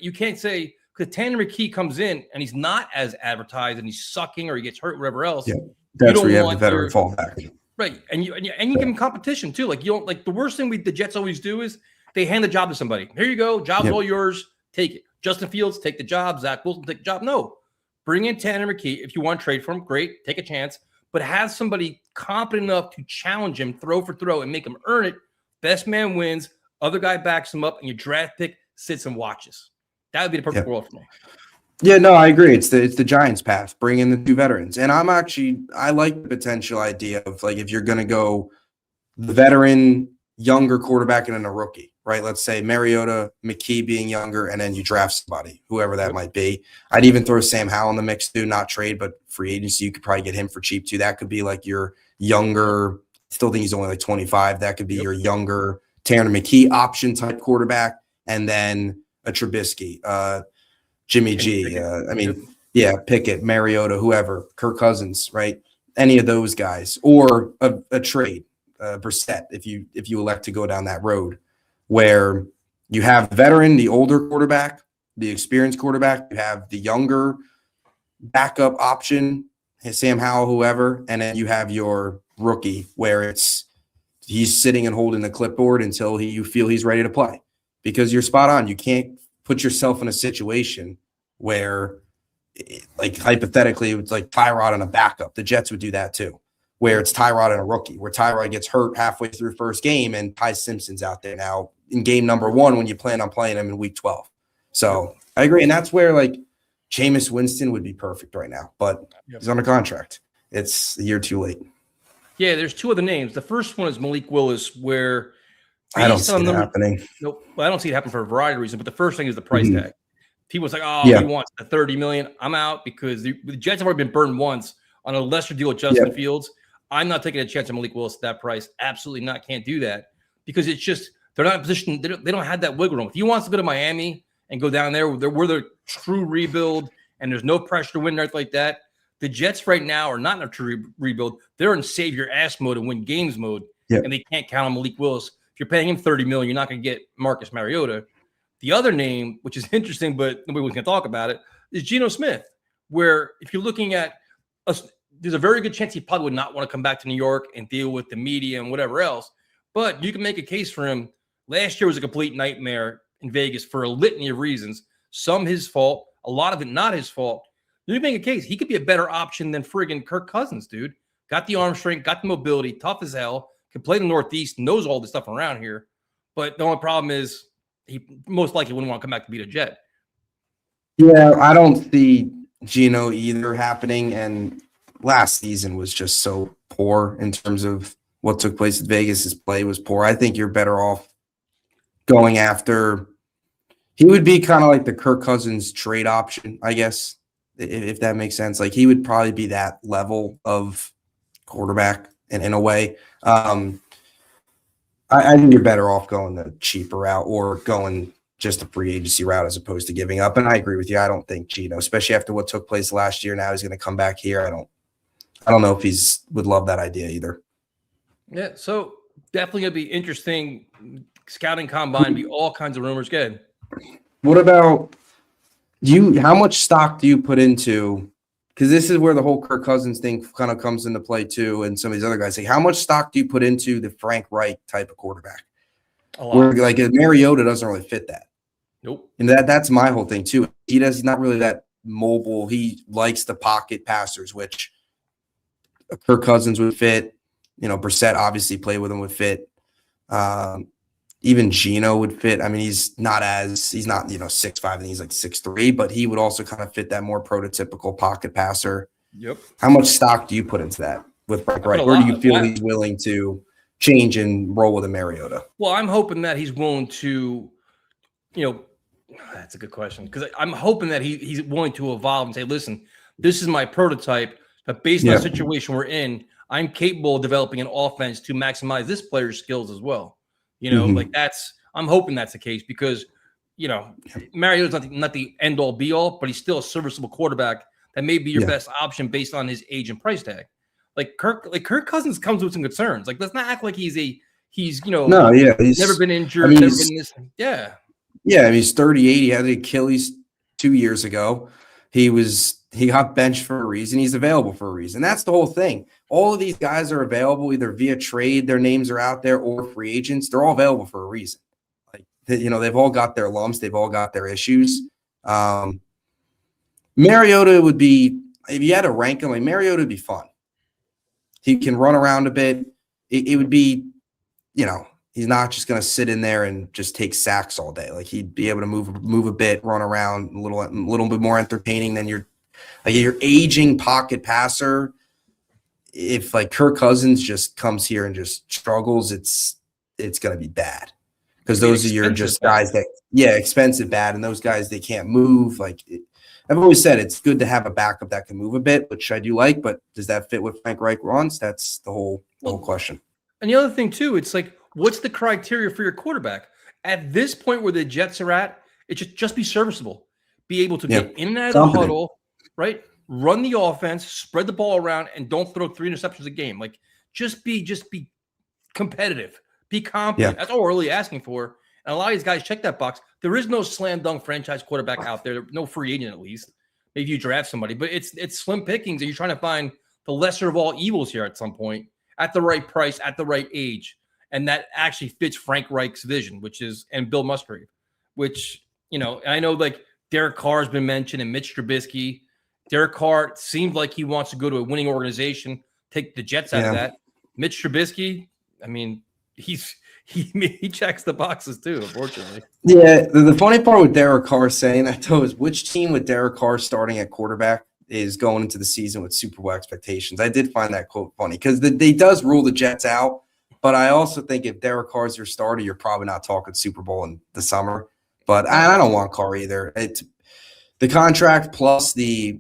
you can't say because Tanner McKee comes in and he's not as advertised and he's sucking or he gets hurt, whatever else. Yeah, that's where you have the veteran fallback. Right, and you give him competition too. Like you don't like the worst thing the Jets always do is they hand the job to somebody. Here you go, job's all yours. Take it. Justin Fields, take the job. Zach Wilson, take the job. No, bring in Tanner McKee if you want to trade for him. Great, take a chance, but have somebody competent enough to challenge him throw for throw and make him earn it. Best man wins. Other guy backs him up, and your draft pick sits and watches. That would be the perfect world for me. Yeah, no, I agree. It's the Giants path. Bring in the 2 veterans. And I like the potential idea of like if you're going to go the veteran, younger quarterback and then a rookie, right? Let's say Mariota, McKee being younger, and then you draft somebody, whoever that might be. I'd even throw Sam Howell in the mix too, not trade, but free agency. You could probably get him for cheap too. That could be like your younger, still think he's only like 25. That could be your younger Tanner McKee option type quarterback. And then a Trubisky, Jimmy G. Pickett, Mariota, whoever, Kirk Cousins, right? Any of those guys, or a trade, Brissett, if you elect to go down that road, where You have veteran, the older quarterback, the experienced quarterback. You have the younger backup option, Sam Howell, whoever, and then you have your rookie where he's sitting and holding the clipboard until you feel he's ready to play. Because you're spot on. You can't put yourself in a situation where, like, hypothetically, it's like Tyrod and a backup. The Jets would do that too, where it's Tyrod and a rookie, where Tyrod gets hurt halfway through first game and Ty Simpson's out there now in game number 1 when you plan on playing him in week 12. So I agree. And that's where, like, Jameis Winston would be perfect right now, but he's under contract. It's a year too late. Yeah, there's 2 other names. The first one is Malik Willis, where I don't see it happening. Nope. Well, I don't see it happen for a variety of reasons, but the first thing is the price tag. People's like, oh, he wants the $30 million. I'm out because the Jets have already been burned once on a lesser deal with Justin Fields. I'm not taking a chance on Malik Willis at that price. Absolutely not. Can't do that because it's just they're not in a position. They don't have that wiggle room. If he wants to go to Miami and go down there where the true rebuild and there's no pressure to win right like that, the Jets right now are not in a true rebuild. They're in save your ass mode and win games mode, and they can't count on Malik Willis. If you're paying him $30 million, you're not going to get Marcus Mariota. The other name, which is interesting, but nobody was going to talk about it, is Geno Smith, where if you're looking at us, there's a very good chance he probably would not want to come back to New York and deal with the media and whatever else. But you can make a case for him. Last year was a complete nightmare in Vegas for a litany of reasons. Some his fault, a lot of it not his fault. You can make a case. He could be a better option than friggin' Kirk Cousins, dude. Got the arm strength, got the mobility, tough as hell, can play the Northeast, knows all the stuff around here. But the only problem is he most likely wouldn't want to come back to beat a Jet. Yeah, I don't see Geno either happening. And last season was just so poor in terms of what took place at Vegas. His play was poor. I think you're better off going after – he would be kind of like the Kirk Cousins trade option, I guess, if that makes sense. Like, he would probably be that level of quarterback in a way. I think you're better off going the cheaper route or going just a free agency route as opposed to giving up. And I agree with you. I don't think Geno, especially after what took place last year, now he's going to come back here. I don't know if he's would love that idea either. Yeah, so definitely going to be interesting. Scouting combine, be all kinds of rumors. Good. What about how much stock do you put into, because this is where the whole Kirk Cousins thing kind of comes into play too, and some of these other guys. Like, how much stock do you put into the Frank Reich type of quarterback? A lot. Where, like, Mariota doesn't really fit that. Nope. And that's my whole thing too. He's not really that mobile. He likes the pocket passers, which Kirk Cousins would fit. Brissett obviously played with him would fit. Even Geno would fit. I mean, he's not 6'5", and he's like 6'3", but he would also kind of fit that more prototypical pocket passer. Yep. How much stock do you put into that with Frank Reich? Where do you feel he's willing to change and roll with a Mariota? Well, I'm hoping that he's willing to, that's a good question, because I'm hoping that he's willing to evolve and say, listen, this is my prototype, but based on the situation we're in, I'm capable of developing an offense to maximize this player's skills as well. I'm hoping that's the case because, Mariota's not the end all be all, but he's still a serviceable quarterback that may be your best option based on his age and price tag. Like Kirk Cousins comes with some concerns. Like, let's not act like he's he's never been injured, never been this. Yeah. Yeah. I mean, he's 38. He had the Achilles 2 years ago. He got benched for a reason. He's available for a reason. That's the whole thing. All of these guys are available either via trade, their names are out there, or free agents. They're all available for a reason. Like, they've all got their lumps. They've all got their issues. Mariota would be, if you had to rank him, like, Mariota would be fun. He can run around a bit. It would be, he's not just going to sit in there and just take sacks all day. Like, he'd be able to move a bit, run around a little bit more entertaining than your aging pocket passer. If, like, Kirk Cousins just comes here and just struggles, it's going to be bad, because those are your just guys that expensive bad, and those guys, they can't move. Like, I've always said it's good to have a backup that can move a bit, which I do like, but does that fit what Frank Reich wants? That's the whole question. And the other thing too, it's like, what's the criteria for your quarterback? At this point where the Jets are at, it just be serviceable. Be able to get in and out of the huddle, right? Run the offense, spread the ball around, and don't throw 3 interceptions a game. Like, just be competitive. Be competent. That's all we're really asking for. And a lot of these guys check that box. There is no slam dunk franchise quarterback out there. No free agent, at least. Maybe you draft somebody, but it's slim pickings, and you're trying to find the lesser of all evils here at some point, at the right price, at the right age, and that actually fits Frank Reich's vision, and Bill Musgrave, which and I know like Derek Carr has been mentioned and Mitch Trubisky. Derek Carr seems like he wants to go to a winning organization, take the Jets out of that. Mitch Trubisky, I mean, he checks the boxes too, unfortunately. Yeah, the funny part with Derek Carr saying that though is which team with Derek Carr starting at quarterback is going into the season with Super Bowl expectations. I did find that quote funny because they does rule the Jets out, but I also think if Derek Carr's your starter, you're probably not talking Super Bowl in the summer. But I don't want Carr either. The contract plus his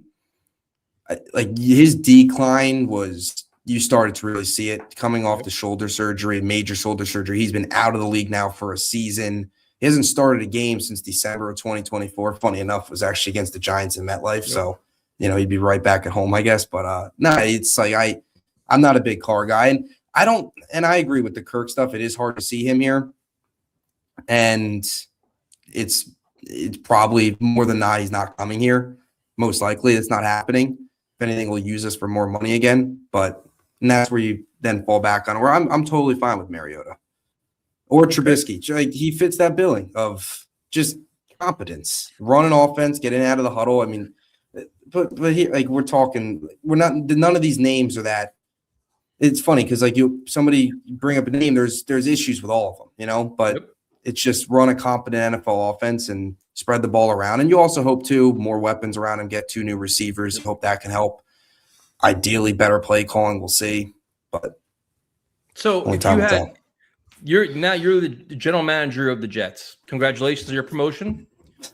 decline was. You started to really see it coming off the shoulder surgery, major shoulder surgery. He's been out of the league now for a season. He hasn't started a game since December of 2024. Funny enough, it was actually against the Giants in MetLife. Yep. So, he'd be right back at home, I guess. But it's like I'm not a big Carr guy. And I agree with the Kirk stuff. It is hard to see him here. And it's probably more than not, he's not coming here. Most likely it's not happening. If anything, we'll use us for more money again. And that's where you then fall back on where I'm totally fine with Mariota or Trubisky. He fits that billing of just competence, run an offense, get in out of the huddle. I mean, but here, we're talking, none of these names are that. It's funny because somebody bring up a name, there's issues with all of them, but it's just run a competent NFL offense and spread the ball around. And you also hope more weapons around and get 2 new receivers. Hope that can help. Ideally, better play calling. We'll see, but so if you're the general manager of the Jets. Congratulations on your promotion.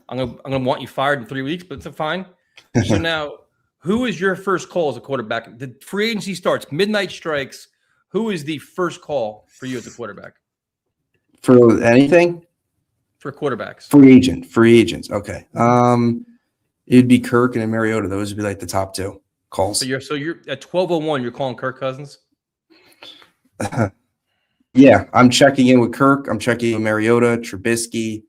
I'm gonna want you fired in 3 weeks, but it's fine. So now, who is your first call as a quarterback? The free agency starts, midnight strikes. Who is the first call for you as a quarterback? For anything? For quarterbacks. Free agents. Okay. It'd be Kirk and then Mariota. Those would be like the top 2. Calls. So you're at 12:01. You're calling Kirk Cousins. Yeah, I'm checking in with Kirk. I'm checking in with Mariota, Trubisky.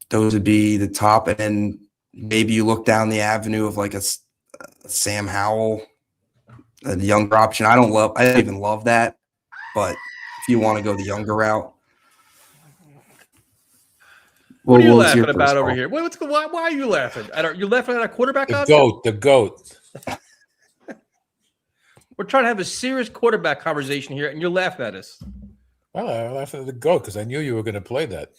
Those would be the top, and then maybe you look down the avenue of like a Sam Howell, a younger option. I don't even love that, but if you want to go the younger route. What are you laughing about over here? Why are you laughing? You're laughing at a quarterback? The GOAT. We're trying to have a serious quarterback conversation here, and you're laughing at us. Well, I laughed at the GOAT because I knew you were going to play that.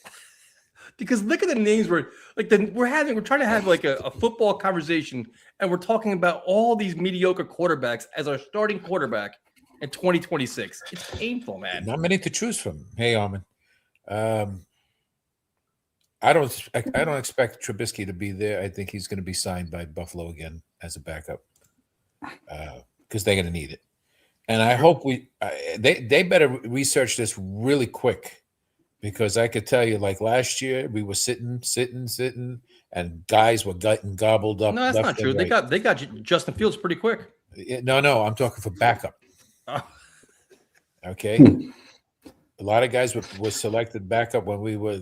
Because look at the names we're trying to have like a football conversation, and we're talking about all these mediocre quarterbacks as our starting quarterback in 2026. It's painful, man. Not many to choose from. Hey, Armin. I don't expect Trubisky to be there. I think he's going to be signed by Buffalo again as a backup because they're going to need it. And I hope they better research this really quick because I could tell you, like last year, we were sitting, and guys were getting gobbled up. No, that's not true. Right. They got Justin Fields pretty quick. No, I'm talking for backup. Okay, a lot of guys were selected backup when we were,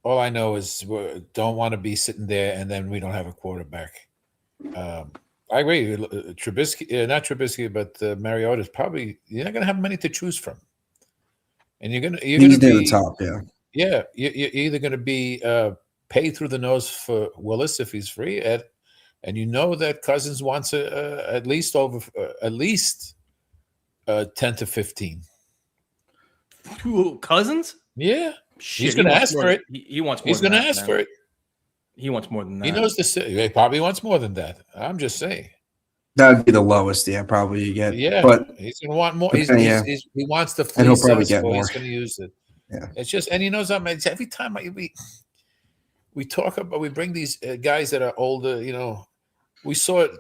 All I know is we don't want to be sitting there and then we don't have a quarterback. I agree. Trubisky, not Trubisky, but Mariota is probably you're not going to have many to choose from, and you're going to be the top, yeah. Yeah, you're either going to be pay through the nose for Willis if he's free, and you know that Cousins wants at least 10 to 15. Who, Cousins? Yeah. Shit, he's going to ask for it. He wants more. He's going to ask for it. He wants more than that. He knows he probably wants more than that. I'm just saying. That would be the lowest, probably you get. Yeah, but he's going to want more. He wants the fleece. And he'll probably get more. He's going to use it. Yeah. It's just, and he knows every time we talk about, we bring these guys that are older, we saw it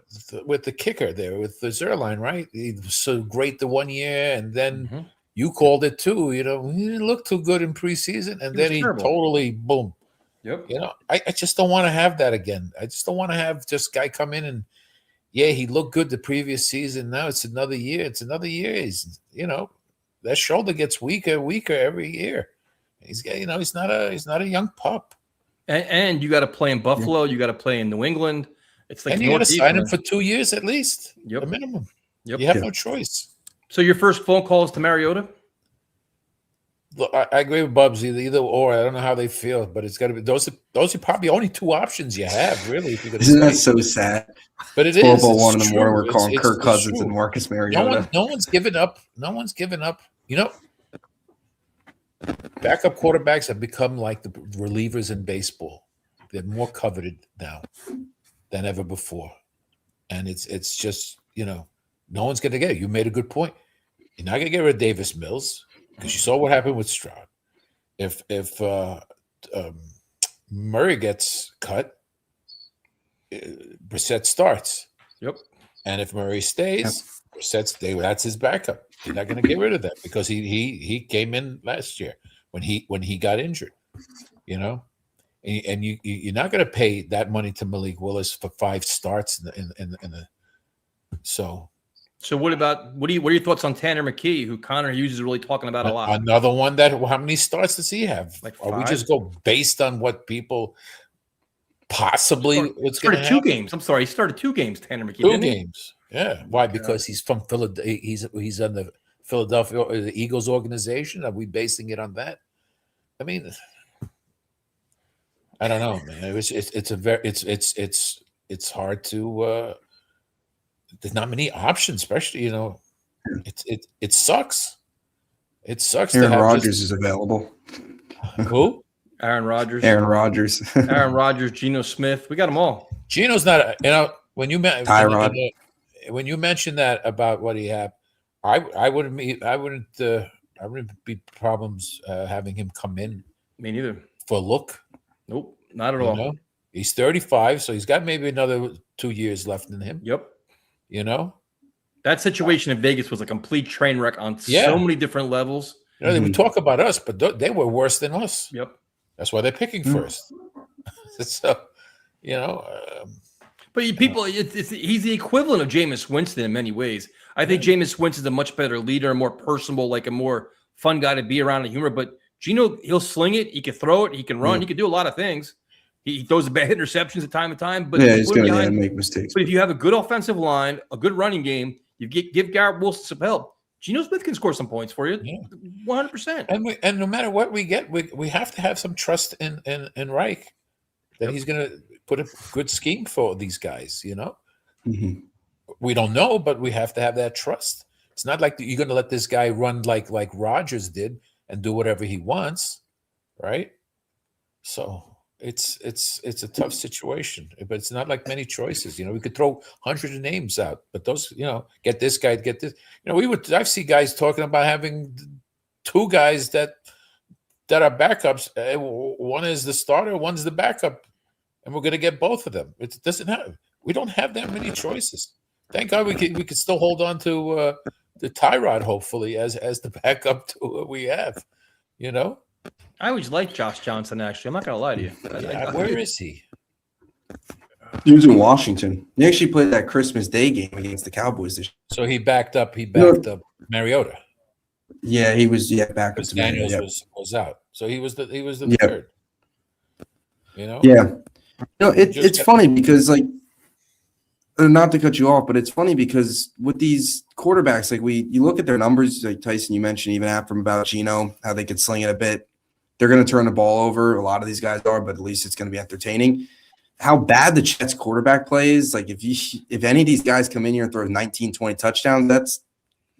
with the kicker there with the Zerline, right? He was so great the 1 year, and then you called it too. He didn't look too good in preseason, and then he totally boom. Yep. I just don't want to have that again. I just don't want to have just guy come in and he looked good the previous season. Now it's another year. He's that shoulder gets weaker and weaker every year. He's not a young pup. And you got to play in Buffalo. You got to play in New England. It's like and you got to Northeast, sign him man. for 2 years at least. Yep. The minimum. Yep. You have no choice. So your first phone call is to Mariota? Look, I agree with Bubs. Either or. I don't know how they feel, but it's got to be those are probably only two options you have, really. If you're gonna Isn't that so sad? But it is. 12:01 in the morning. We're calling It's Kirk Cousins true. and Marcus Mariota. No one's given up. No one's given up. Backup quarterbacks have become like the relievers in baseball. They're more coveted now than ever before, and it's just no one's going to get it. You made a good point. You're not going to get rid of Davis Mills because you saw what happened with Stroud. If Murray gets cut, Brissett starts. Yep. And if Murray stays, Brissett stays. That's his backup. You're not going to get rid of that because he came in last year when he got injured. And you're not going to pay that money to Malik Willis for 5 starts in the so. So what are your thoughts on Tanner McKee, who Connor Hughes is really talking about a lot? Another one how many starts does he have? Like Or 5? we just go based on what people possibly what's going to happen? 2 games. I'm sorry, he started 2 games. Tanner McKee. 2 games. Yeah. Why? Because he's from Philadelphia. He's on the Philadelphia the Eagles organization. Are we basing it on that? I mean, I don't know, man. It's hard to. There's not many options, especially it sucks. It sucks. Aaron Rodgers is available. Who? Aaron Rodgers. Aaron Rodgers. Aaron Rodgers. Geno Smith. We got them all. Geno's not. When you Tyrod. When you mentioned that about what he had, I wouldn't be problems having him come in. Me neither. For a look. Nope, not at all. He's 35, so he's got maybe another 2 years left in him. Yep. That situation in Vegas was a complete train wreck on so many different levels. They would talk about us, but they were worse than us. Yep. That's why they're picking first. So, But he's the equivalent of Jameis Winston in many ways. I think Jameis Winston is a much better leader, a more personable, like a more fun guy to be around in humor. But Geno, he'll sling it. He can throw it. He can run. He can do a lot of things. He throws bad interceptions at time to time. But he's going to make mistakes. But if you have a good offensive line, a good running game, you give Garrett Wilson some help. Geno Smith can score some points for you, 100%. And no matter what we get, we have to have some trust in Reich that he's going to put a good scheme for these guys. Mm-hmm. We don't know, but we have to have that trust. It's not like you're going to let this guy run like Rodgers did and do whatever he wants, right? So it's a tough situation, but it's not like many choices. We could throw hundreds of names out, but those, get this guy, get this. I've seen guys talking about having 2 guys that are backups. One is the starter, one's the backup, and we're going to get both of them. We don't have that many choices. Thank God we could still hold on to the Tyrod, hopefully, as the backup to what we have. I always liked Josh Johnson, actually. I'm not going to lie to you. Where is he? He was in Washington. He actually played that Christmas Day game against the Cowboys this year. So he backed up Mariota. Yeah, he was back up to Daniels was out. So he was the third. Yeah. It's funny because not to cut you off, but it's funny because with these quarterbacks, you look at their numbers, like Tyson, you mentioned even after about Geno, how they could sling it a bit. They're going to turn the ball over. A lot of these guys are, but at least it's going to be entertaining. How bad the Jets quarterback play is, if any of these guys come in here and throw 19, 20 touchdowns,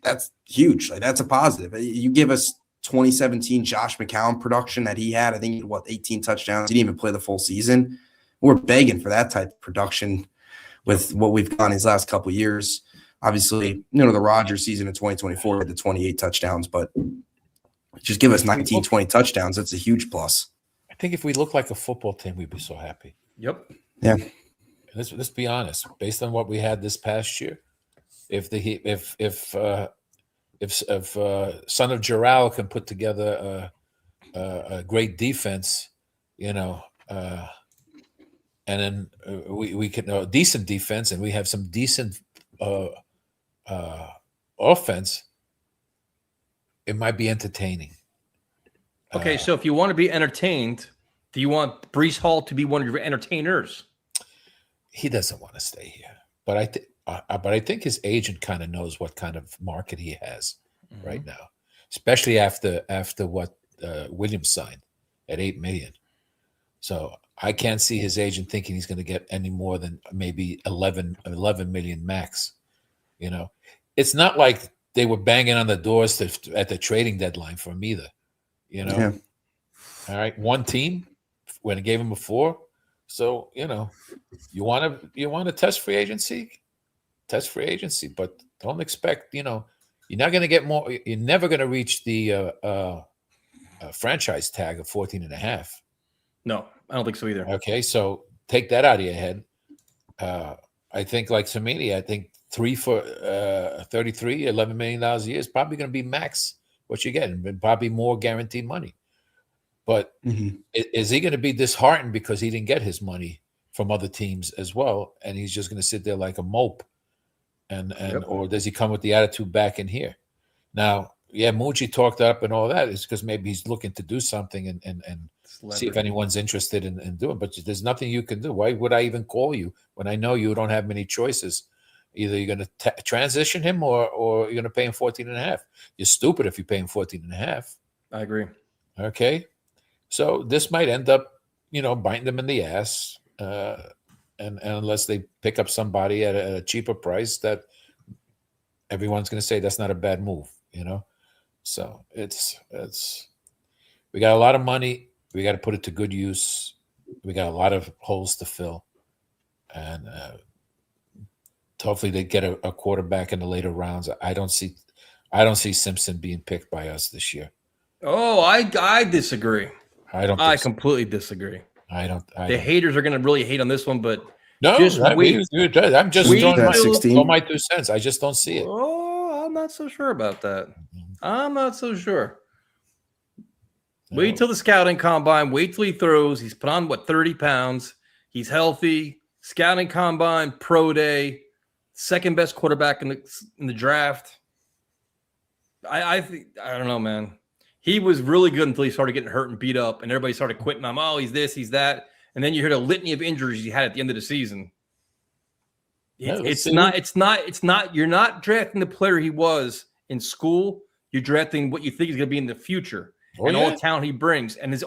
that's huge. That's a positive. You give us 2017 Josh McCown production that he had, I think, 18 touchdowns. He didn't even play the full season. We're begging for that type of production with what we've done these last couple of years. Obviously, the Rodgers season in 2024 had the 28 touchdowns, but just give us 19, 20 touchdowns. That's a huge plus. I think if we look like a football team, we'd be so happy. Yep. Yeah. Let's be honest. Based on what we had this past year, if Son of Jarrell can put together a great defense, and then we can a decent defense, and we have some decent offense. it might be entertaining. Okay, so if you want to be entertained, do you want Breece Hall to be one of your entertainers? He doesn't want to stay here, but I think his agent kind of knows what kind of market he has right now, especially after what Williams signed at $8 million. So I can't see his agent thinking he's going to get any more than maybe 11 million max. You know, it's not like they were banging on the doors at the trading deadline for him either. You know, all right, one team when it gave him a 4. So you know, you want to test free agency, but don't expect, you're not going to get more. You're never going to reach the franchise tag of 14.5. No, I don't think so either. Okay, so take that out of your head. I think like Samini, I think 3 for 33, $11 million a year is probably going to be max what you're getting, and probably more guaranteed money. But is he going to be disheartened because he didn't get his money from other teams as well, and he's just going to sit there like a mope, or does he come with the attitude back in here? Now, yeah, Mougey talked up and all that is because maybe he's looking to do something and see if anyone's interested in doing. But there's nothing you can do. Why would I even call you when I know you don't have many choices? Either you're going to transition him or you're going to pay him 14.5. You're stupid if you pay him 14.5. I agree. Okay, so this might end up, biting them in the ass, and unless they pick up somebody at a cheaper price, that everyone's going to say that's not a bad move. So it's we got a lot of money. We got to put it to good use. We got a lot of holes to fill, and hopefully they get a quarterback in the later rounds. I don't see Simpson being picked by us this year. Oh, I disagree. I completely disagree. The haters are going to really hate on this one, but no, I'm just throwing my 2 cents. I just don't see it. Oh, I'm not so sure about that. I'm not so sure. Wait till the scouting combine. Wait till he throws. He's put on 30 pounds. He's healthy. Scouting combine, pro day, second best quarterback in the draft. I don't know, man. He was really good until he started getting hurt and beat up, and everybody started quitting him. Oh, he's this, he's that, and then you heard a litany of injuries he had at the end of the season. It's not. You're not drafting the player he was in school. You're drafting what you think he's going to be in the future and all the talent he brings. And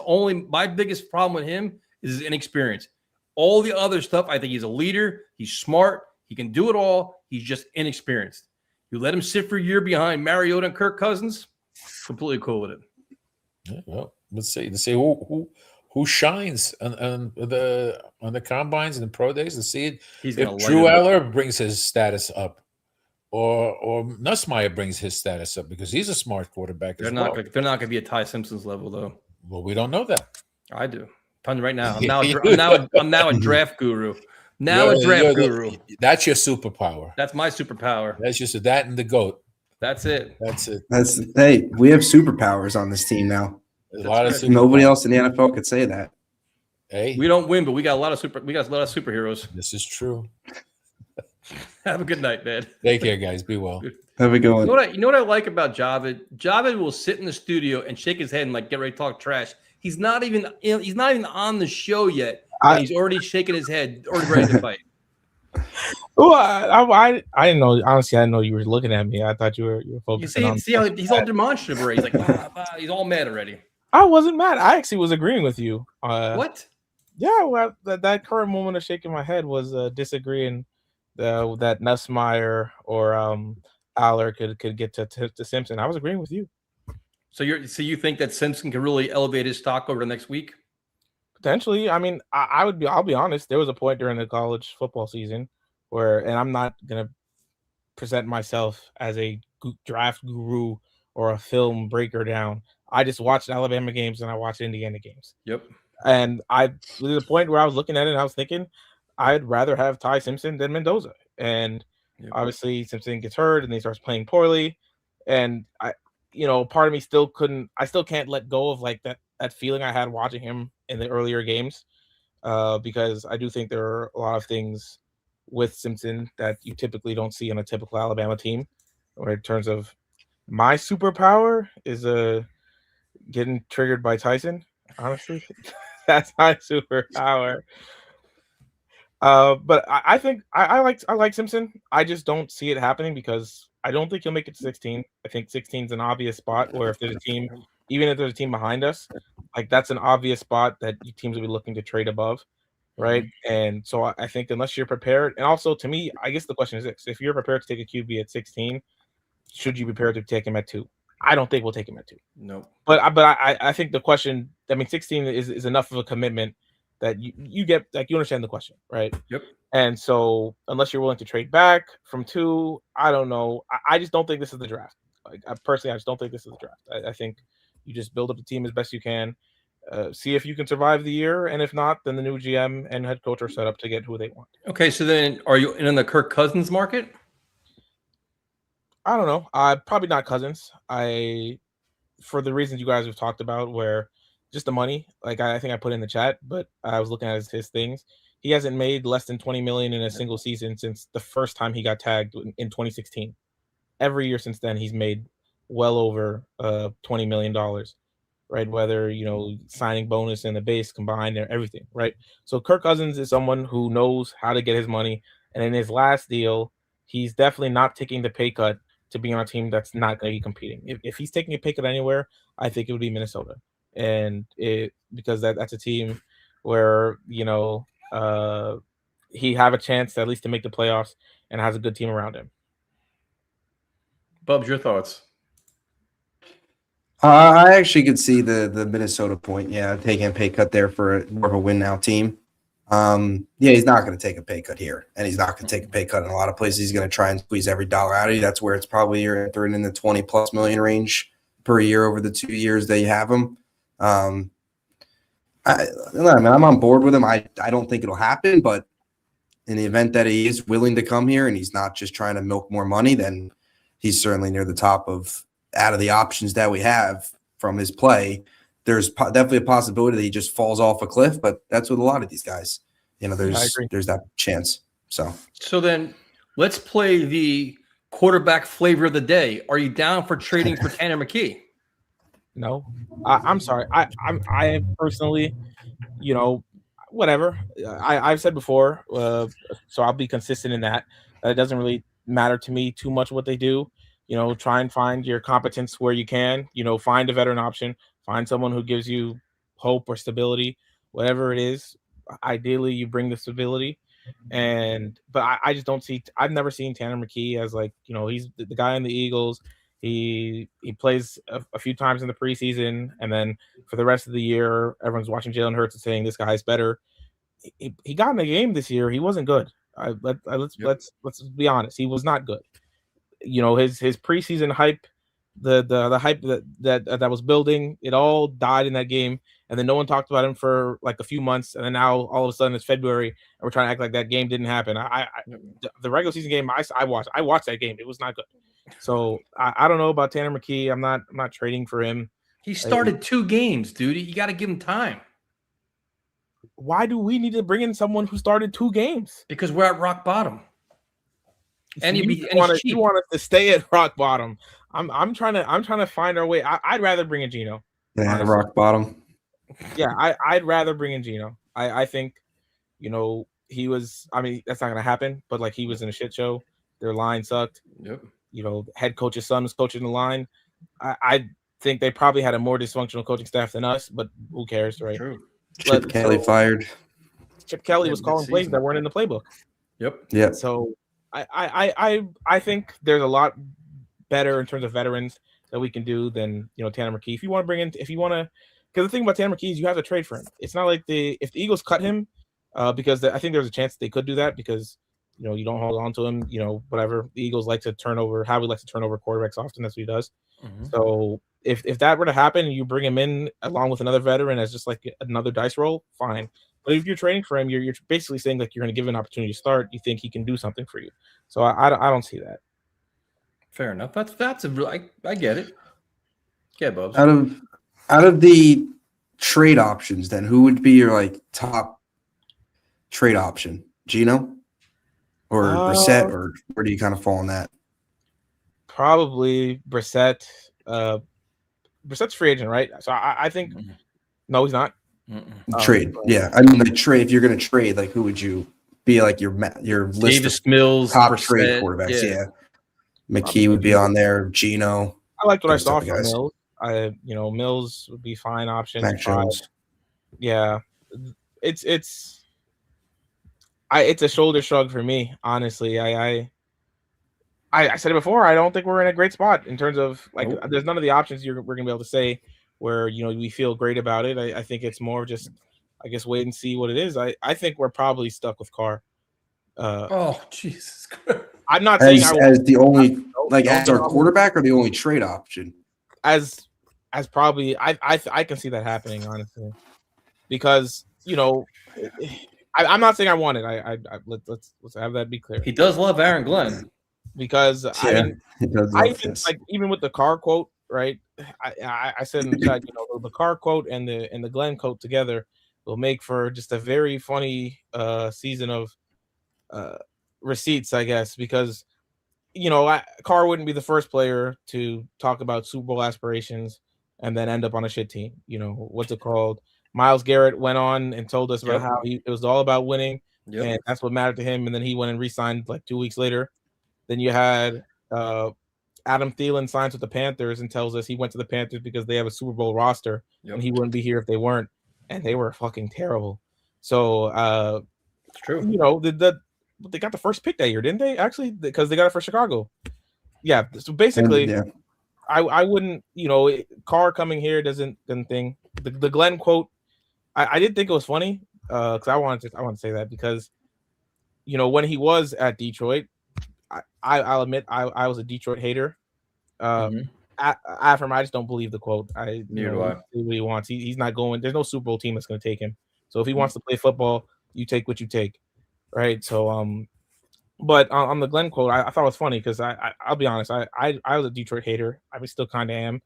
my biggest problem with him is his inexperience. All the other stuff, I think he's a leader. He's smart. He can do it all. He's just inexperienced. You let him sit for a year behind Mariota and Kirk Cousins, completely cool with it. Yeah, well, let's see who shines on the combines and the pro days, and see if Drew Eller brings his status up, or Nussmeier brings his status up, because he's a smart quarterback. They're not going to be at Ty Simpson's level, though. Well, we don't know that. I do. Telling you right now, I'm now a draft guru. Guru. That's your superpower. That's my superpower. That's just that and the GOAT. That's it. Hey, we have superpowers on this team now. Nobody else in the NFL could say that. Hey, we don't win, but we got a lot of superheroes. This is true. Have a good night, man. Take care, guys. Be well. Have a good one. You know what I like about Javed? Javed will sit in the studio and shake his head and get ready to talk trash. He's not even on the show yet. He's already shaking his head, already ready to fight. Oh, I didn't know. Honestly, I didn't know you were looking at me. I thought you were focusing on. See how he's all demonstrative already. He's like, he's all mad already. I wasn't mad. I actually was agreeing with you. What? Yeah, well, that current moment of shaking my head was disagreeing that Nussmeier or Aller could get to Simpson. I was agreeing with you. So you think that Simpson can really elevate his stock over the next week? Potentially. I mean, I'll be honest. There was a point during the college football season where, and I'm not gonna present myself as a draft guru or a film breaker down. I just watched Alabama games and I watched Indiana games. Yep. And there was a point where I was looking at it and I was thinking, I'd rather have Ty Simpson than Mendoza. And obviously Simpson gets hurt and he starts playing poorly. And part of me still can't let go of like that feeling I had watching him in the earlier games, because I do think there are a lot of things with Simpson that you typically don't see on a typical Alabama team, or in terms of My superpower is getting triggered by Tyson. Honestly, that's my superpower. But I think I like Simpson. I just don't see it happening because I don't think he'll make it to 16. I think 16 is an obvious spot where if there's a team, even if there's a team behind us, like that's an obvious spot that teams will be looking to trade above, right? And so I think unless you're prepared, and also to me, I guess the question is this: if you're prepared to take a QB at 16, should you be prepared to take him at 2? I don't think we'll take him at 2. No. But I think the question, I mean, 16 is enough of a commitment that you get, like, you understand the question, right? Yep. And so unless you're willing to trade back from 2, I don't know. I just don't think this is the draft. Like, personally, I just don't think this is the draft. I think you just build up the team as best you can, see if you can survive the year, and if not, then the new GM and head coach are set up to get who they want. Okay, so then are you in the Kirk Cousins market? I don't know. Probably not Cousins. For the reasons you guys have talked about, where just the money, like I think I put in the chat, but I was looking at his things. He hasn't made less than 20 million in a single season since the first time he got tagged in 2016. Every year since then, he's made well over $20 million, right? Whether, signing bonus and the base combined and everything, right? So Kirk Cousins is someone who knows how to get his money. And in his last deal, he's definitely not taking the pay cut to be on a team that's not going to be competing. If he's taking a pay cut anywhere, I think it would be Minnesota. And because that's a team where, he have a chance at least to make the playoffs and has a good team around him. Bubs, your thoughts? I actually could see the Minnesota point. Yeah, taking a pay cut there for more of a win now team. Yeah, he's not going to take a pay cut here, and he's not going to take a pay cut in a lot of places. He's going to try and squeeze every dollar out of you. That's where it's probably you're entering in the 20+ million range per year over the 2 years that you have him. I'm on board with him. I don't think it'll happen, but in the event that he is willing to come here and he's not just trying to milk more money, then he's certainly near the top of out of the options that we have from his play. There's definitely a possibility that he just falls off a cliff, but that's with a lot of these guys. There's that chance. So then let's play the quarterback flavor of the day. Are you down for trading for Tanner McKee? No, I'm sorry. I personally, whatever. I've said before, so I'll be consistent in that. It doesn't really matter to me too much what they do. Try and find your competence where you can. Find a veteran option. Find someone who gives you hope or stability, whatever it is. Ideally, you bring the stability. But I just don't see. I've never seen Tanner McKee as he's the guy in the Eagles. He plays a few times in the preseason, and then for the rest of the year, everyone's watching Jalen Hurts and saying this guy's better. He got in a game this year. He wasn't good. Let's be honest. He was not good. His preseason hype, the hype that was building, it all died in that game, and then no one talked about him for like a few months, and then now all of a sudden it's February and we're trying to act like that game didn't happen. The regular season game I watched that game. It was not good. So I don't know about Tanner McKee. I'm not trading for him. He started 2 games, dude. You got to give him time. Why do we need to bring in someone who started 2 games? Because we're at rock bottom. And you want us to stay at rock bottom. I'm trying to find our way. I'd rather bring in Geno. Yeah, rock bottom. Yeah, I'd rather bring in Geno. I think, he was. I mean, that's not gonna happen. But he was in a shit show. Their line sucked. Yep. Head coach's son was coaching the line. I think they probably had a more dysfunctional coaching staff than us, but who cares, right? True. Chip Kelly fired. Chip Kelly was calling plays that weren't in the playbook. Yep. Yeah. So I think there's a lot better in terms of veterans that we can do than Tanner McKee. If you want to because the thing about Tanner McKee is you have to trade for him. It's not like if the Eagles cut him, because I think there's a chance they could do that because you don't hold on to him. Whatever, the Eagles like to turn over. Howie likes to turn over quarterbacks often. That's what he does. Mm-hmm. So if that were to happen and you bring him in along with another veteran as just like another dice roll, fine. But if you're trading for him, you're basically saying you're going to give him an opportunity to start. You think he can do something for you. So I don't see that. Fair enough. That's a real. I get it. Yeah, Bubs. Out of the trade options, then who would be your top trade option? Geno or Brissett, or where do you kind of fall on that? Probably Brissett. Brissett's free agent, right? So I think no, he's not. Trade, yeah. I mean, like trade. If you're going to trade, like who would you be? Like your list Davis of Mills, top Brissett, trade quarterbacks. Yeah, McKee would be on there. Gino. I liked what I those saw type of from guys. Mills. Mills would be fine option. Mac Jones. Yeah, it's a shoulder shrug for me, honestly. I said it before. I don't think we're in a great spot in terms of like. Nope. There's none of the options we're gonna be able to say where we feel great about it. I think it's more just, I guess, wait and see what it is. I think we're probably stuck with Carr. Oh Jesus Christ! I'm not saying as the only as our quarterback or the only trade option. As probably I can see that happening, honestly, because I'm not saying I want it. Let's have that be clear. He does love Aaron Glenn because Yeah, even with the Carr quote, right? I said in the chat, the Carr quote and the Glenn quote together will make for just a very funny season of receipts, I guess, because Carr wouldn't be the first player to talk about Super Bowl aspirations and then end up on a shit team. What's it called? Myles Garrett went on and told us about how it was all about winning, and that's what mattered to him. And then he went and re-signed like 2 weeks later. Then you had Adam Thielen signs with the Panthers and tells us he went to the Panthers because they have a Super Bowl roster, and he wouldn't be here if they weren't. And they were fucking terrible. So it's true. They got the first pick that year, didn't they? Actually, because they got it for Chicago. Yeah. So basically, I wouldn't. Carr coming here doesn't thing. The Glenn quote, I did think it was funny because I wanted to say that because when he was at Detroit, I'll admit I was a Detroit hater. After I just don't believe the quote. Neither do I. See what he wants. He's not going. There's no Super Bowl team that's going to take him. So if he wants to play football, you take what you take. Right. So but on the Glenn quote, I thought it was funny because I'll be honest, I was a Detroit hater. I still kind of am.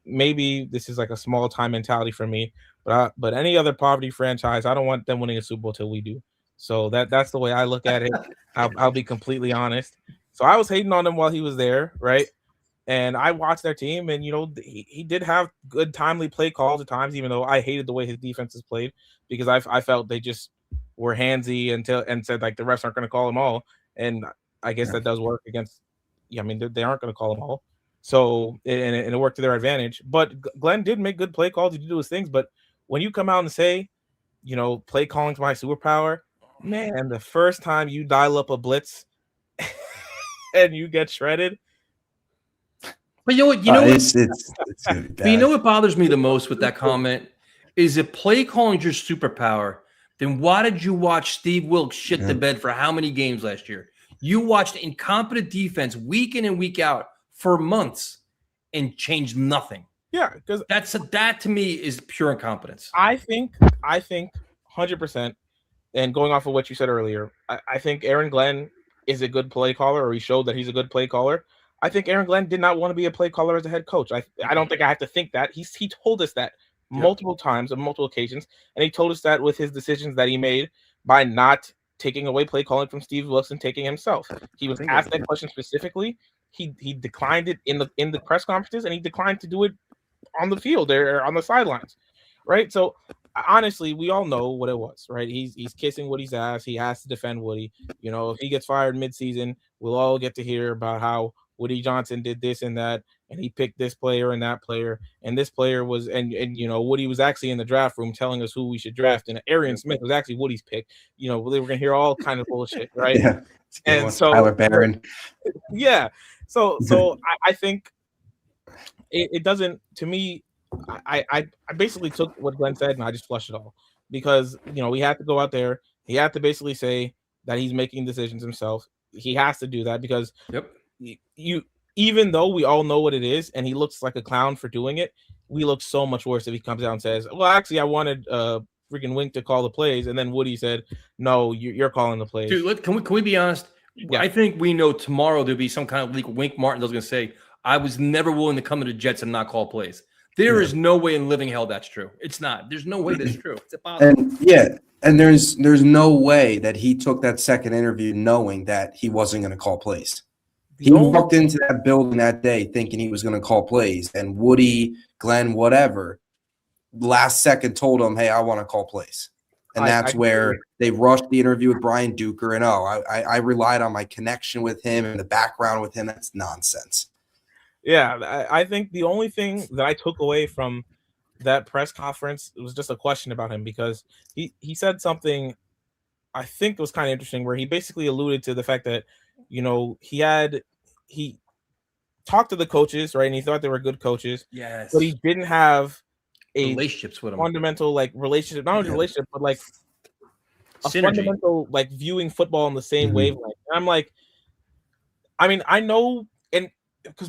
Maybe this is like a small time mentality for me, but any other poverty franchise, I don't want them winning a Super Bowl till we do. So that's the way I look at it. I'll be completely honest. So I was hating on him while he was there, right? And I watched their team, and he did have good timely play calls at times, even though I hated the way his defenses played because I felt they just were handsy and said like the refs aren't going to call them all, and I guess that does work against. Yeah, I mean they aren't going to call them all, so and it worked to their advantage. But Glenn did make good play calls. He did do his things, but when you come out and say, play calling's my superpower, man, the first time you dial up a blitz and you get shredded. But what bothers me the most with that comment is if play calling is your superpower, then why did you watch Steve Wilkes shit the bed for how many games last year? You watched incompetent defense week in and week out for months and changed nothing. Yeah, because that to me is pure incompetence. I think 100%. And going off of what you said earlier, I think Aaron Glenn is a good play caller, or he showed that he's a good play caller. I think Aaron Glenn did not want to be a play caller as a head coach. I don't think I have to think that. He told us that multiple times on multiple occasions, and he told us that with his decisions that he made by not taking away play calling from Steve Wilkes and taking himself. He was asked that question specifically. He declined it in the press conferences, and he declined to do it on the field or on the sidelines, right? So honestly, we all know what it was, right? He's kissing Woody's ass. He has to defend Woody. If he gets fired midseason, we'll all get to hear about how Woody Johnson did this and that, and he picked this player and that player, and this player was, and Woody was actually in the draft room telling us who we should draft, and Arian Smith was actually Woody's pick. They were gonna hear all kind of bullshit, right? Yeah, and so Tyler Barron. Yeah, so I think it doesn't. To me, I basically took what Glenn said and I just flushed it all because we have to go out there. He had to basically say that he's making decisions himself. He has to do that because even though we all know what it is and he looks like a clown for doing it, we look so much worse if he comes out and says, well, actually I wanted freaking Wink to call the plays, and then Woody said, no, you're calling the plays. Dude, can we be honest? Yeah. I think we know tomorrow there'll be some kind of leak. Wink Martindale's going to say, I was never willing to come to the Jets and not call plays. There is no way in living hell that's true. It's not. There's no way that's true. It's impossible. And there's no way that he took that second interview knowing that he wasn't going to call plays. He walked into that building that day thinking he was going to call plays, and Woody, Glenn, whatever, last second told him, "Hey, I want to call plays." And that's where they rushed the interview with Brian Duker. And I relied on my connection with him and the background with him. That's nonsense. Yeah, I think the only thing that I took away from that press conference was just a question about him, because he said something I think was kind of interesting, where he basically alluded to the fact that, you know, he talked to the coaches, right, and he thought they were good coaches. Yes, but he didn't have a relationships with them. Fundamental relationship, not only relationship, but a synergy. Fundamental viewing football in the same wavelength. And I'm like, I mean, I know, and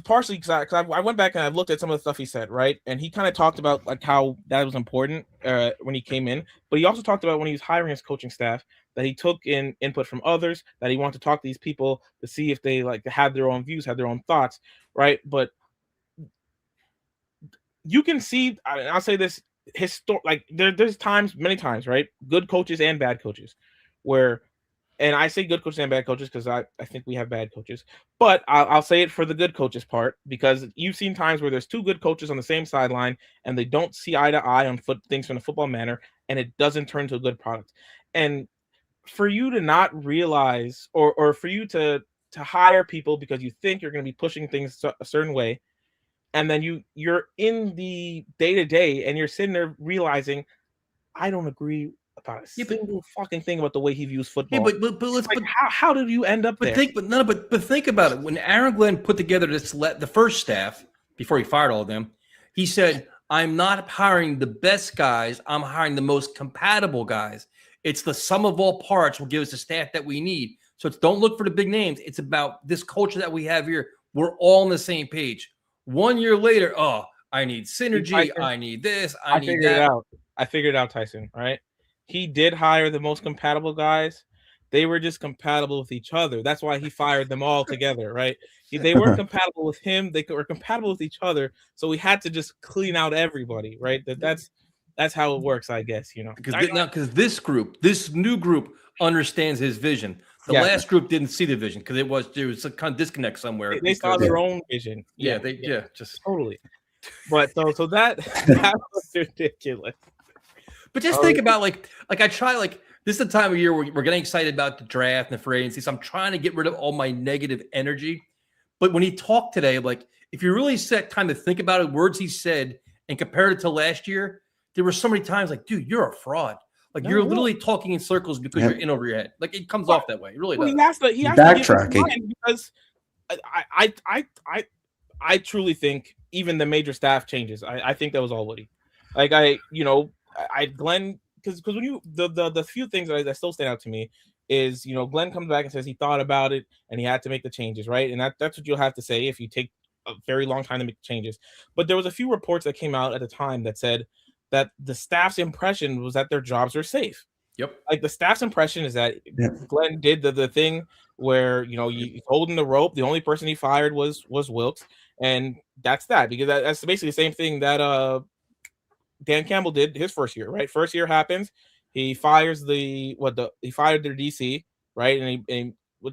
partially because I went back and I looked at some of the stuff he said, right, and he kind of talked about how that was important when he came in, but he also talked about when he was hiring his coaching staff that he took in input from others, that he wanted to talk to these people to see if they had their own views, had their own thoughts, right, but you can see, I'll say this, there's many times, right? Good coaches and bad coaches, and I say good coaches and bad coaches because I think we have bad coaches, but I'll say it for the good coaches part, because you've seen times where there's two good coaches on the same sideline and they don't see eye to eye on things from a football manner, and it doesn't turn to a good product. And for you to not realize, or for you to hire people because you think you're going to be pushing things a certain way, and then you're in the day-to-day and you're sitting there realizing, I don't agree about a single fucking thing about the way he views football. Yeah, but how did you end up there? But think about it. When Aaron Glenn put together the first staff before he fired all of them, he said, "I'm not hiring the best guys. I'm hiring the most compatible guys. It's the sum of all parts will give us the staff that we need. So don't look for the big names. It's about this culture that we have here. We're all on the same page." 1 year later, I need synergy. Tyson, I need this. I need that. I figured it out, Tyson, right? He did hire the most compatible guys. They were just compatible with each other. That's why he fired them all together, right? They weren't compatible with him. They were compatible with each other. So we had to just clean out everybody, right? That's how it works, I guess, you know. Because this new group understands his vision. The last group didn't see the vision because there was a kind of disconnect somewhere. They saw their own vision. Just totally. But so that was ridiculous. But just think about I try this is the time of year where we're getting excited about the draft and the free agency. So I'm trying to get rid of all my negative energy. But when he talked today, if you really set time to think about it, words he said and compared it to last year, there were so many times dude, you're a fraud. You're literally talking in circles because you're in over your head. It comes off that way. It really does. He has backtracking to because I truly think even the major staff changes. I think that was all Woody. Glenn, because when the few things that still stand out to me is, Glenn comes back and says he thought about it and he had to make the changes, right? And that's what you'll have to say if you take a very long time to make changes. But there was a few reports that came out at the time that said that the staff's impression was that their jobs were safe. Yep. The staff's impression is that Glenn did the thing where, he's holding the rope. The only person he fired was Wilkes. And that's that, because that's basically the same thing that Dan Campbell did his first year, right? First year happens. He fires he fired their DC, right?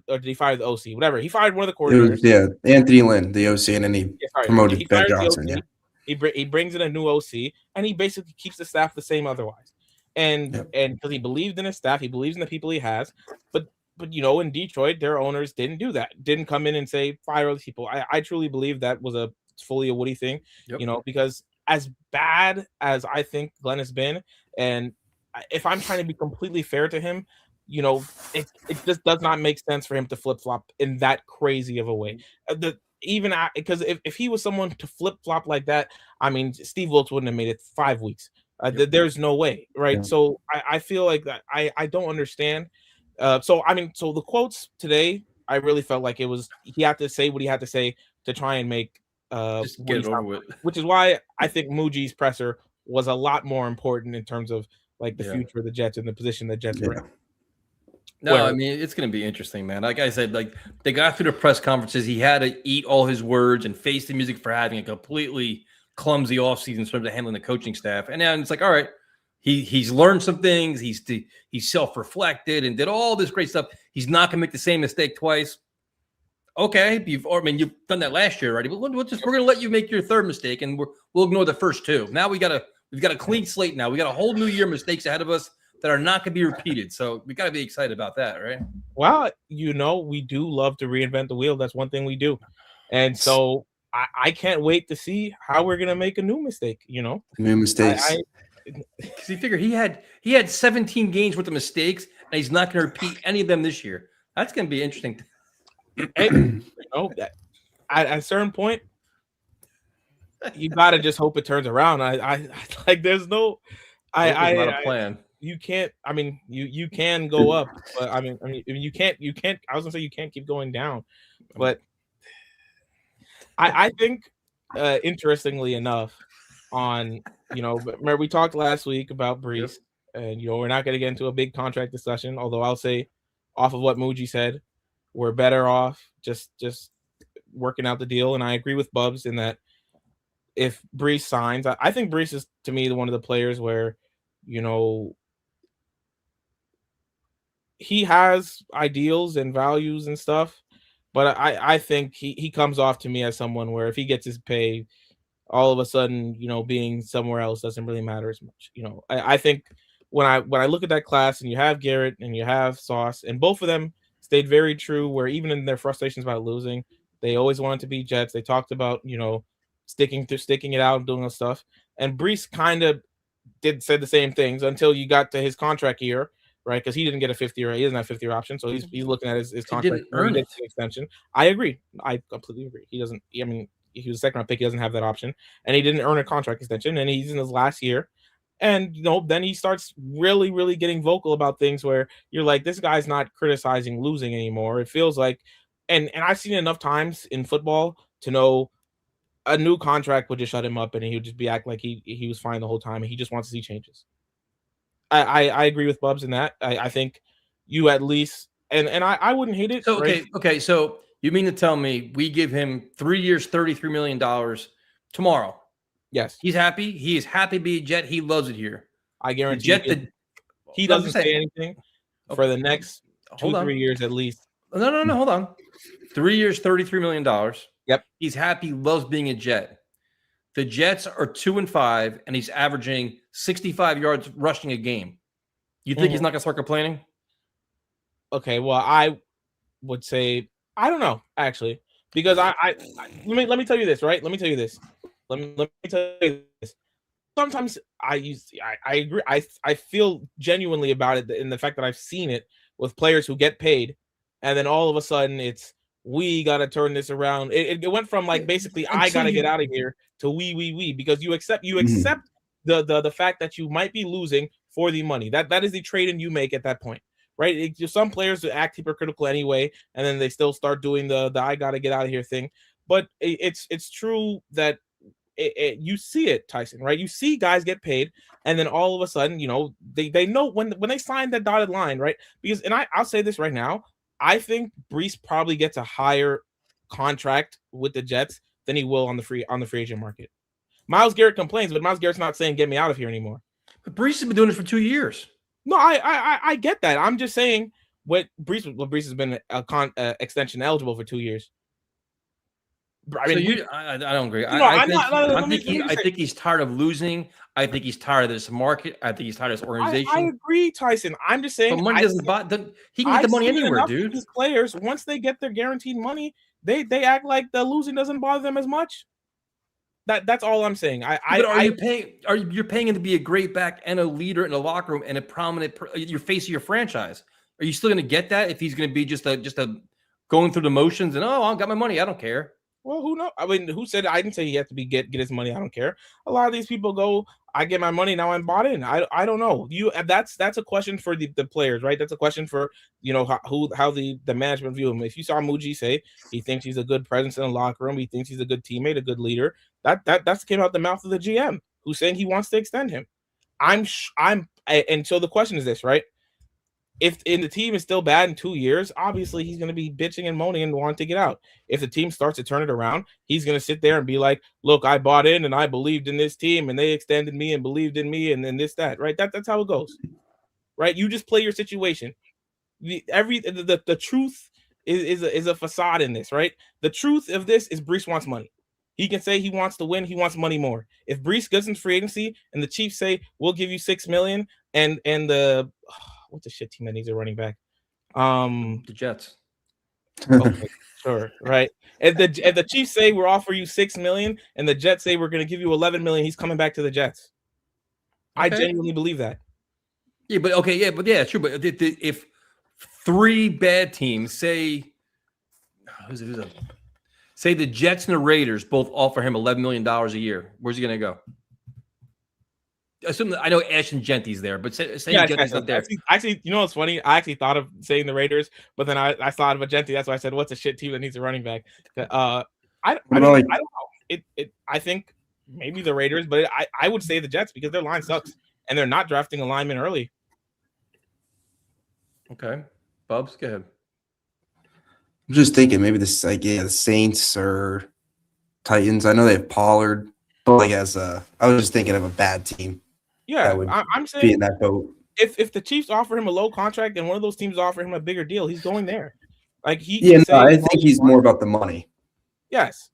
Or did he fire the OC? Whatever. He fired one of the coordinators. Anthony Lynn, the OC, and then he promoted Ben Johnson. Yeah. He brings in a new OC, and he basically keeps the staff the same otherwise. And because he believed in his staff, he believes in the people he has. But in Detroit, their owners didn't do that. Didn't come in and say fire those people. I truly believe that was fully a Woody thing. Yep. Because as bad as I think Glenn has been, and if I'm trying to be completely fair to him, it just does not make sense for him to flip flop in that crazy of a way. Because if he was someone to flip flop like that, I mean, Steve Wilkes wouldn't have made it 5 weeks. There's no way, right? Yeah. So I feel like that I don't understand. So the quotes today, I really felt like it was he had to say what he had to say to try and make just get it over with. Which is why I think Mougey's presser was a lot more important in terms of the future of the Jets and the position the Jets are in. No, I mean, it's going to be interesting, man. Like I said, they got through the press conferences. He had to eat all his words and face the music for having a completely clumsy offseason in terms of handling the coaching staff. And now it's all right, he's learned some things. He's self-reflected and did all this great stuff. He's not going to make the same mistake twice. Okay, you've done that last year already, but we're going to let you make your third mistake, and we'll ignore the first two. Now we've got a clean slate. Now we got a whole new year of mistakes ahead of us that are not going to be repeated. So we got to be excited about that, right? Well, we do love to reinvent the wheel. That's one thing we do, and so I can't wait to see how we're gonna make a new mistake. New mistakes. Because he figured he had 17 games worth of mistakes, and he's not going to repeat any of them this year. That's going to be interesting. And, at a certain point, you gotta just hope it turns around. I like. There's no. Not a plan. You can't. I mean, you can go up, but I mean, you can't. I was gonna say you can't keep going down, but I think, interestingly enough, remember we talked last week about Breece, and we're not gonna get into a big contract discussion. Although I'll say, off of what Mougey said, we're better off just working out the deal, and I agree with Bubs in that if Breece signs, I think Breece is to me one of the players where, he has ideals and values and stuff, but I think he comes off to me as someone where if he gets his pay, all of a sudden, being somewhere else doesn't really matter as much. I think when I look at that class and you have Garrett and you have Sauce, and both of them stayed very true where even in their frustrations about losing, they always wanted to be Jets. They talked about, sticking it out and doing all stuff. And Breece kind of said the same things until you got to his contract year, right? Because he didn't get a 5th year. He doesn't have 5th year option. So he's looking at his contract. Earn it. Extension. I agree. I completely agree. He doesn't, he was a second round pick. He doesn't have that option. And he didn't earn a contract extension. And he's in his last year. And, then he starts really, really getting vocal about things where you're like, this guy's not criticizing losing anymore. It feels like, and I've seen it enough times in football to know a new contract would just shut him up and he would just act like he was fine the whole time and he just wants to see changes. I agree with Bubs in that. I think you at least, and I wouldn't hate it. So, okay. So you mean to tell me we give him 3 years, $33 million tomorrow? Yes. He's happy. He is happy to be a Jet. He loves it here. I guarantee he doesn't say anything for the next 2-3 years at least. No. Hold on. 3 years, $33 million. Yep. He's happy, loves being a Jet. The Jets are 2-5, and he's averaging 65 yards rushing a game. You think he's not going to start complaining? Okay, well, I would say I don't know actually, because I let me tell you this, right? Let me tell you this. Sometimes I agree. I feel genuinely about it in the fact that I've seen it with players who get paid, and then all of a sudden it's we got to turn this around. It went from like basically I got to get out of here to we because you accept the fact that you might be losing for the money. That is the trade-in you make at that point, right? Some players act hypocritical anyway, and then they still start doing the I got to get out of here thing. But it's true that you see it, Tyson, right? You see guys get paid, and then all of a sudden, they know when they sign that dotted line, right? Because, and I'll say this right now, I think Breece probably gets a higher contract with the Jets than he will on the free agent market. Myles Garrett complains, but Myles Garrett's not saying get me out of here anymore. But Breece has been doing it for 2 years. No, I get that. I'm just saying Breece has been extension eligible for 2 years. I don't agree. I think he's tired of losing. I think he's tired of this market. I think he's tired of this organization. I agree, Tyson. I'm just saying, but money doesn't bother. He can get the money anywhere, dude. These players, once they get their guaranteed money, they act like the losing doesn't bother them as much. That's all I'm saying. You're paying him to be a great back and a leader in the locker room and a prominent your face of your franchise. Are you still going to get that if he's going to be just a going through the motions and I got my money, I don't care? Well, who knows? I mean, who said I didn't say he had to be get his money? I don't care. A lot of these people go, I get my money now. I'm bought in. I don't know. That's a question for the players, right? That's a question for how the management view him. If you saw Mougey say he thinks he's a good presence in the locker room, he thinks he's a good teammate, a good leader. That's came out the mouth of the GM who's saying he wants to extend him. And so the question is this, right? If the team is still bad in 2 years, obviously he's going to be bitching and moaning and want to get out. If the team starts to turn it around, he's going to sit there and be like, look, I bought in and I believed in this team and they extended me and believed in me and then this, that, right? That's how it goes, right? You just play your situation. The truth is a facade in this, right? The truth of this is Breece wants money. He can say he wants to win, he wants money more. If Breece goes in free agency and the Chiefs say we'll give you $6 million, and the what's the shit team that needs a running back? The Jets. Okay, sure, right. If the Chiefs say we'll offer you $6 million and the Jets say we're going to give you $11 million, he's coming back to the Jets. Okay. I genuinely believe that. Yeah, but true. But if three bad teams say the Jets and the Raiders both offer him $11 million a year, where's he going to go? Assume that, I know Ashton Genty's there, but say Genty's not there. Actually, you know what's funny? I actually thought of saying the Raiders, but then I thought of a Genty. That's why I said, "What's a shit team that needs a running back?" I don't know. I think maybe the Raiders, but I would say the Jets because their line sucks and they're not drafting a lineman early. Okay, Bubs, go ahead. I'm just thinking maybe the Saints or Titans. I know they have Pollard, but I was just thinking of a bad team. Yeah, I'm saying be in that boat. If the Chiefs offer him a low contract and one of those teams offer him a bigger deal, he's going there. I think he's more about the money. Yes,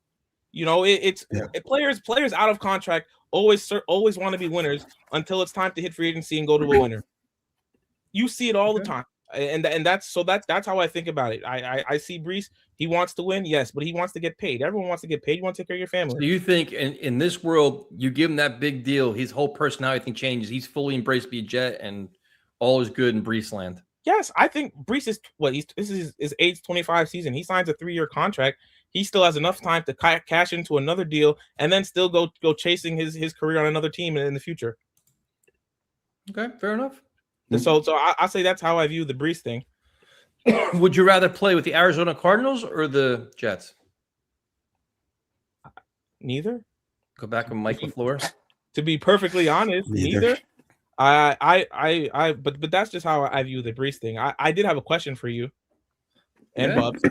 players out of contract always want to be winners until it's time to hit free agency and go to a winner. You see it all the time. And that's how I think about it. I see Breece. He wants to win, yes, but he wants to get paid. Everyone wants to get paid. You want to take care of your family. So you think in this world, you give him that big deal, his whole personality changes. He's fully embraced being Jet, and all is good in Breece land. Yes, I think Breece is this is his age 25 season. He signs a 3-year contract. He still has enough time to cash into another deal and then still go chasing his career on another team in the future. Okay, fair enough. So I say that's how I view the Breece thing. Would you rather play with the Arizona Cardinals or the Jets? Neither. Go back with Mike LaFleur. To be perfectly honest, neither. But that's just how I view the Breece thing. I did have a question for you, and Bubs.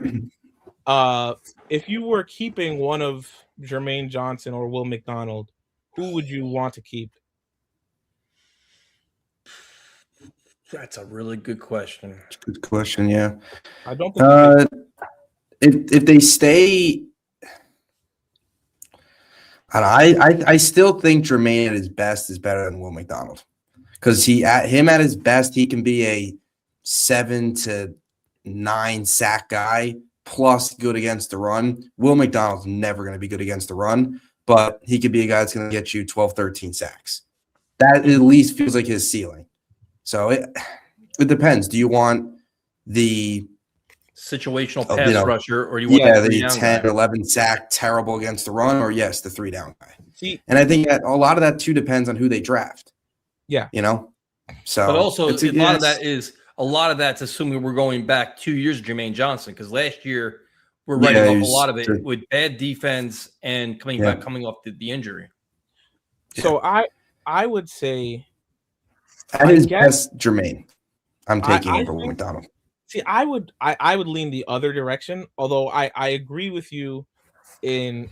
If you were keeping one of Jermaine Johnson or Will McDonald, who would you want to keep? That's a really good question. Good question, yeah. I don't think if they stay, I still think Jermaine at his best is better than Will McDonald because at his best he can be a 7 to 9 sack guy plus good against the run. Will McDonald's never going to be good against the run, but he could be a guy that's going to get you 12, 13 sacks. That at least feels like his ceiling. So it depends. Do you want the situational pass rusher, or you want the 10 or 11 sack terrible against the run, or yes, the 3-down guy? And I think that a lot of that too depends on who they draft. Yeah, So, but also a lot of that's assuming we're going back 2 years of Jermaine Johnson because last year we're writing off a lot of it with bad defense and coming off the injury. So I would say. At his best, Jermaine. I'm taking over McDonald. See, I would lean the other direction, although I agree with you in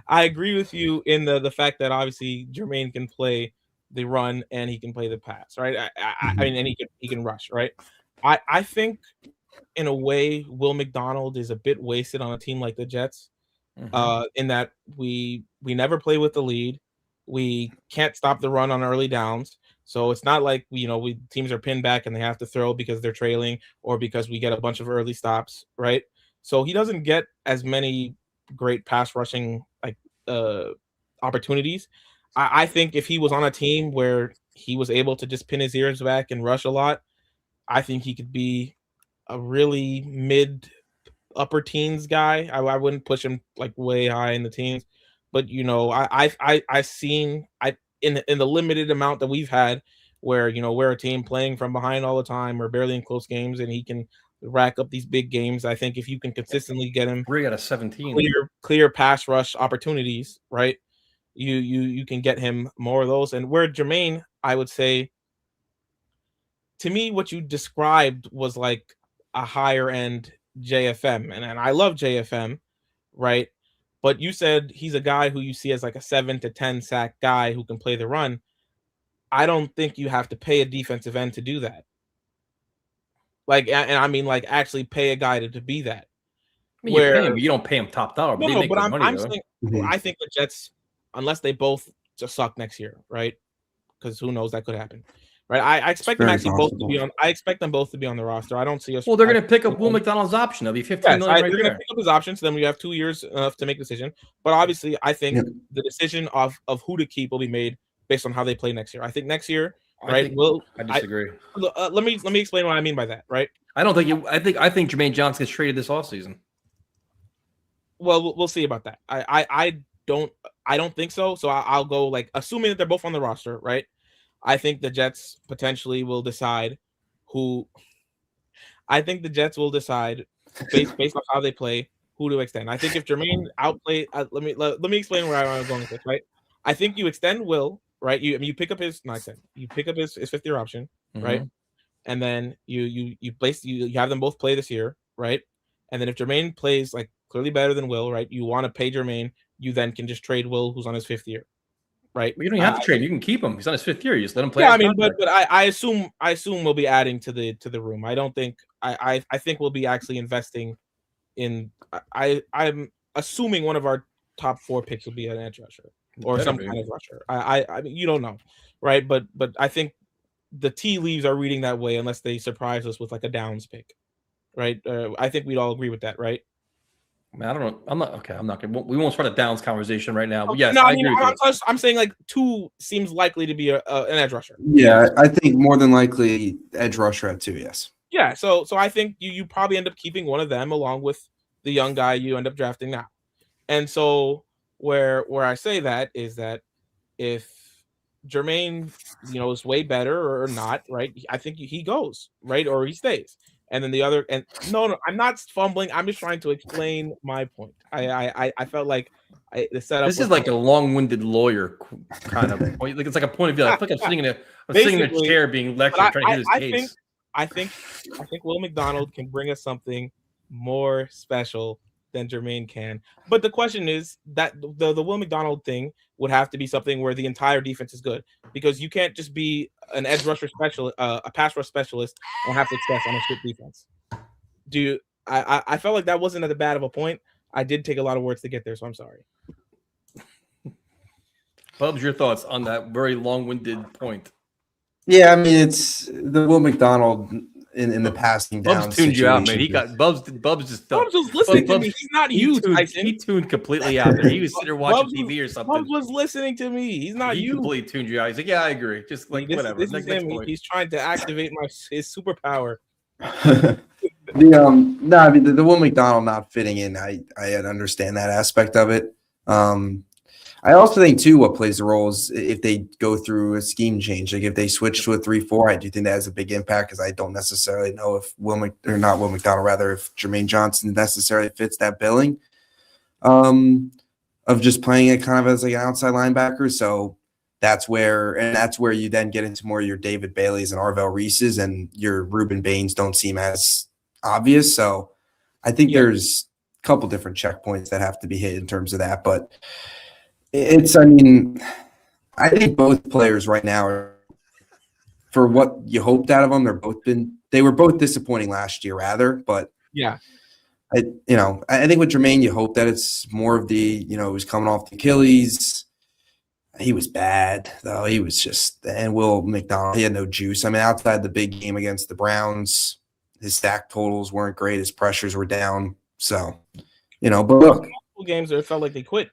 I agree with you in the fact that obviously Jermaine can play the run and he can play the pass, right? I mean, and he can rush, right? I think in a way Will McDonald is a bit wasted on a team like the Jets, in that we never play with the lead. We can't stop the run on early downs. So it's not like teams are pinned back and they have to throw because they're trailing or because we get a bunch of early stops, right? So he doesn't get as many great pass rushing opportunities. I think if he was on a team where he was able to just pin his ears back and rush a lot, I think he could be a really mid upper teens guy. I wouldn't push him like way high in the teens. But I've seen in the limited amount that we've had where we're a team playing from behind all the time or barely in close games, and he can rack up these big games. I think if you can consistently get him 3 out of 17 clear pass rush opportunities, right? You can get him more of those. And where Jermaine, I would say, to me, what you described was like a higher end JFM, and I love JFM, right? But you said he's a guy who you see as like a 7 to 10 sack guy who can play the run. I don't think you have to pay a defensive end to do that. Like, and I mean, like, actually pay a guy to be that. I mean, you pay him, but you don't pay him top dollar. But they make good money, I'm though. saying, I think the Jets, unless they both just suck next year, right? Because who knows, that could happen, right? I expect them actually both to be on. I expect them both to be on the roster. I don't see us. Well, they're going to pick up Will McDonald's option. That'll be $15 million right they're there. going to pick up his option, so then we have 2 years to make a decision. But obviously, I think the decision of who to keep will be made based on how they play next year. I think next year, right? I disagree. Let me explain what I mean by that, right? I don't think you. I think Jermaine Johnson gets traded this offseason. Well, we'll see about that. I don't think so. So I'll go like assuming that they're both on the roster, right? I think the Jets potentially will decide who. I think the Jets will decide based on how they play who to extend. I think if Jermaine outplay, let me explain where I'm going with this, right? I think you extend Will, right? You pick up his you pick up his fifth year option, right? And then you have them both play this year, right? And then if Jermaine plays like clearly better than Will, right? You want to pay Jermaine, you then can just trade Will, who's on his fifth year, right? You don't have to trade. You can keep him. He's on his fifth year. You just let him play. Yeah, I mean, but I assume we'll be adding to the room. I don't think I think we'll be actually investing in. I'm assuming one of our top 4 picks will be an edge rusher or some kind of rusher. I mean, you don't know, right? But I think the tea leaves are reading that way unless they surprise us with like a Downs pick, right? I think we'd all agree with that, right? I mean, I don't know. I'm not okay. I'm not gonna. We won't start a Downs conversation right now. But yes, no, I agree with you. I'm saying like 2 seems likely to be an edge rusher. Yeah, I think more than likely edge rusher at 2. Yes. Yeah, so I think you probably end up keeping one of them along with the young guy you end up drafting now. And so where I say that is that if Jermaine, is way better or not, right? I think he goes, right? Or he stays. And then the other, and no, I'm not fumbling. I'm just trying to explain my point. I felt like the setup. This is like a long-winded lawyer kind of point. Like it's like a point of view. I feel like I'm sitting in a chair being lectured, trying to hear this case. I think Will McDonald can bring us something more special than Jermaine can. But the question is that the Will McDonald thing would have to be something where the entire defense is good, because you can't just be an edge rusher specialist, a pass rush specialist, and have success on a shit defense. I felt like that wasn't as bad of a point. I did take a lot of words to get there, so I'm sorry. Bubs, your thoughts on that very long-winded point? Yeah, I mean, it's the Will McDonald in the passing down. Bubs tuned you out, man. He got Bubs just Bubs was listening to me. He's not you, Tyson. He tuned completely out there. He was sitting there watching TV or something. Bubs was listening to me. He's not you. He completely tuned you out. He's like, yeah, I agree. Just like whatever. This is him. He's trying to activate his superpower. No, I mean the Will McDonald not fitting in. I understand that aspect of it. I also think too what plays the role is if they go through a scheme change, like if they switch to a 3-4, I do think that has a big impact, because I don't necessarily know if if Jermaine Johnson necessarily fits that billing of just playing it kind of as like an outside linebacker. So that's where you then get into more of your David Baileys and Arvell Reeses, and your Reuben Baines don't seem as obvious. So I think there's a couple different checkpoints that have to be hit in terms of that, but I think both players right now are, for what you hoped out of them, they were both disappointing last year, rather. But yeah, I think with Jermaine, you hope that it's more of the, he was coming off the Achilles. He was bad though. He was and Will McDonald, he had no juice. I mean, outside the big game against the Browns, his stack totals weren't great. His pressures were down. So, but look, games it felt like they quit.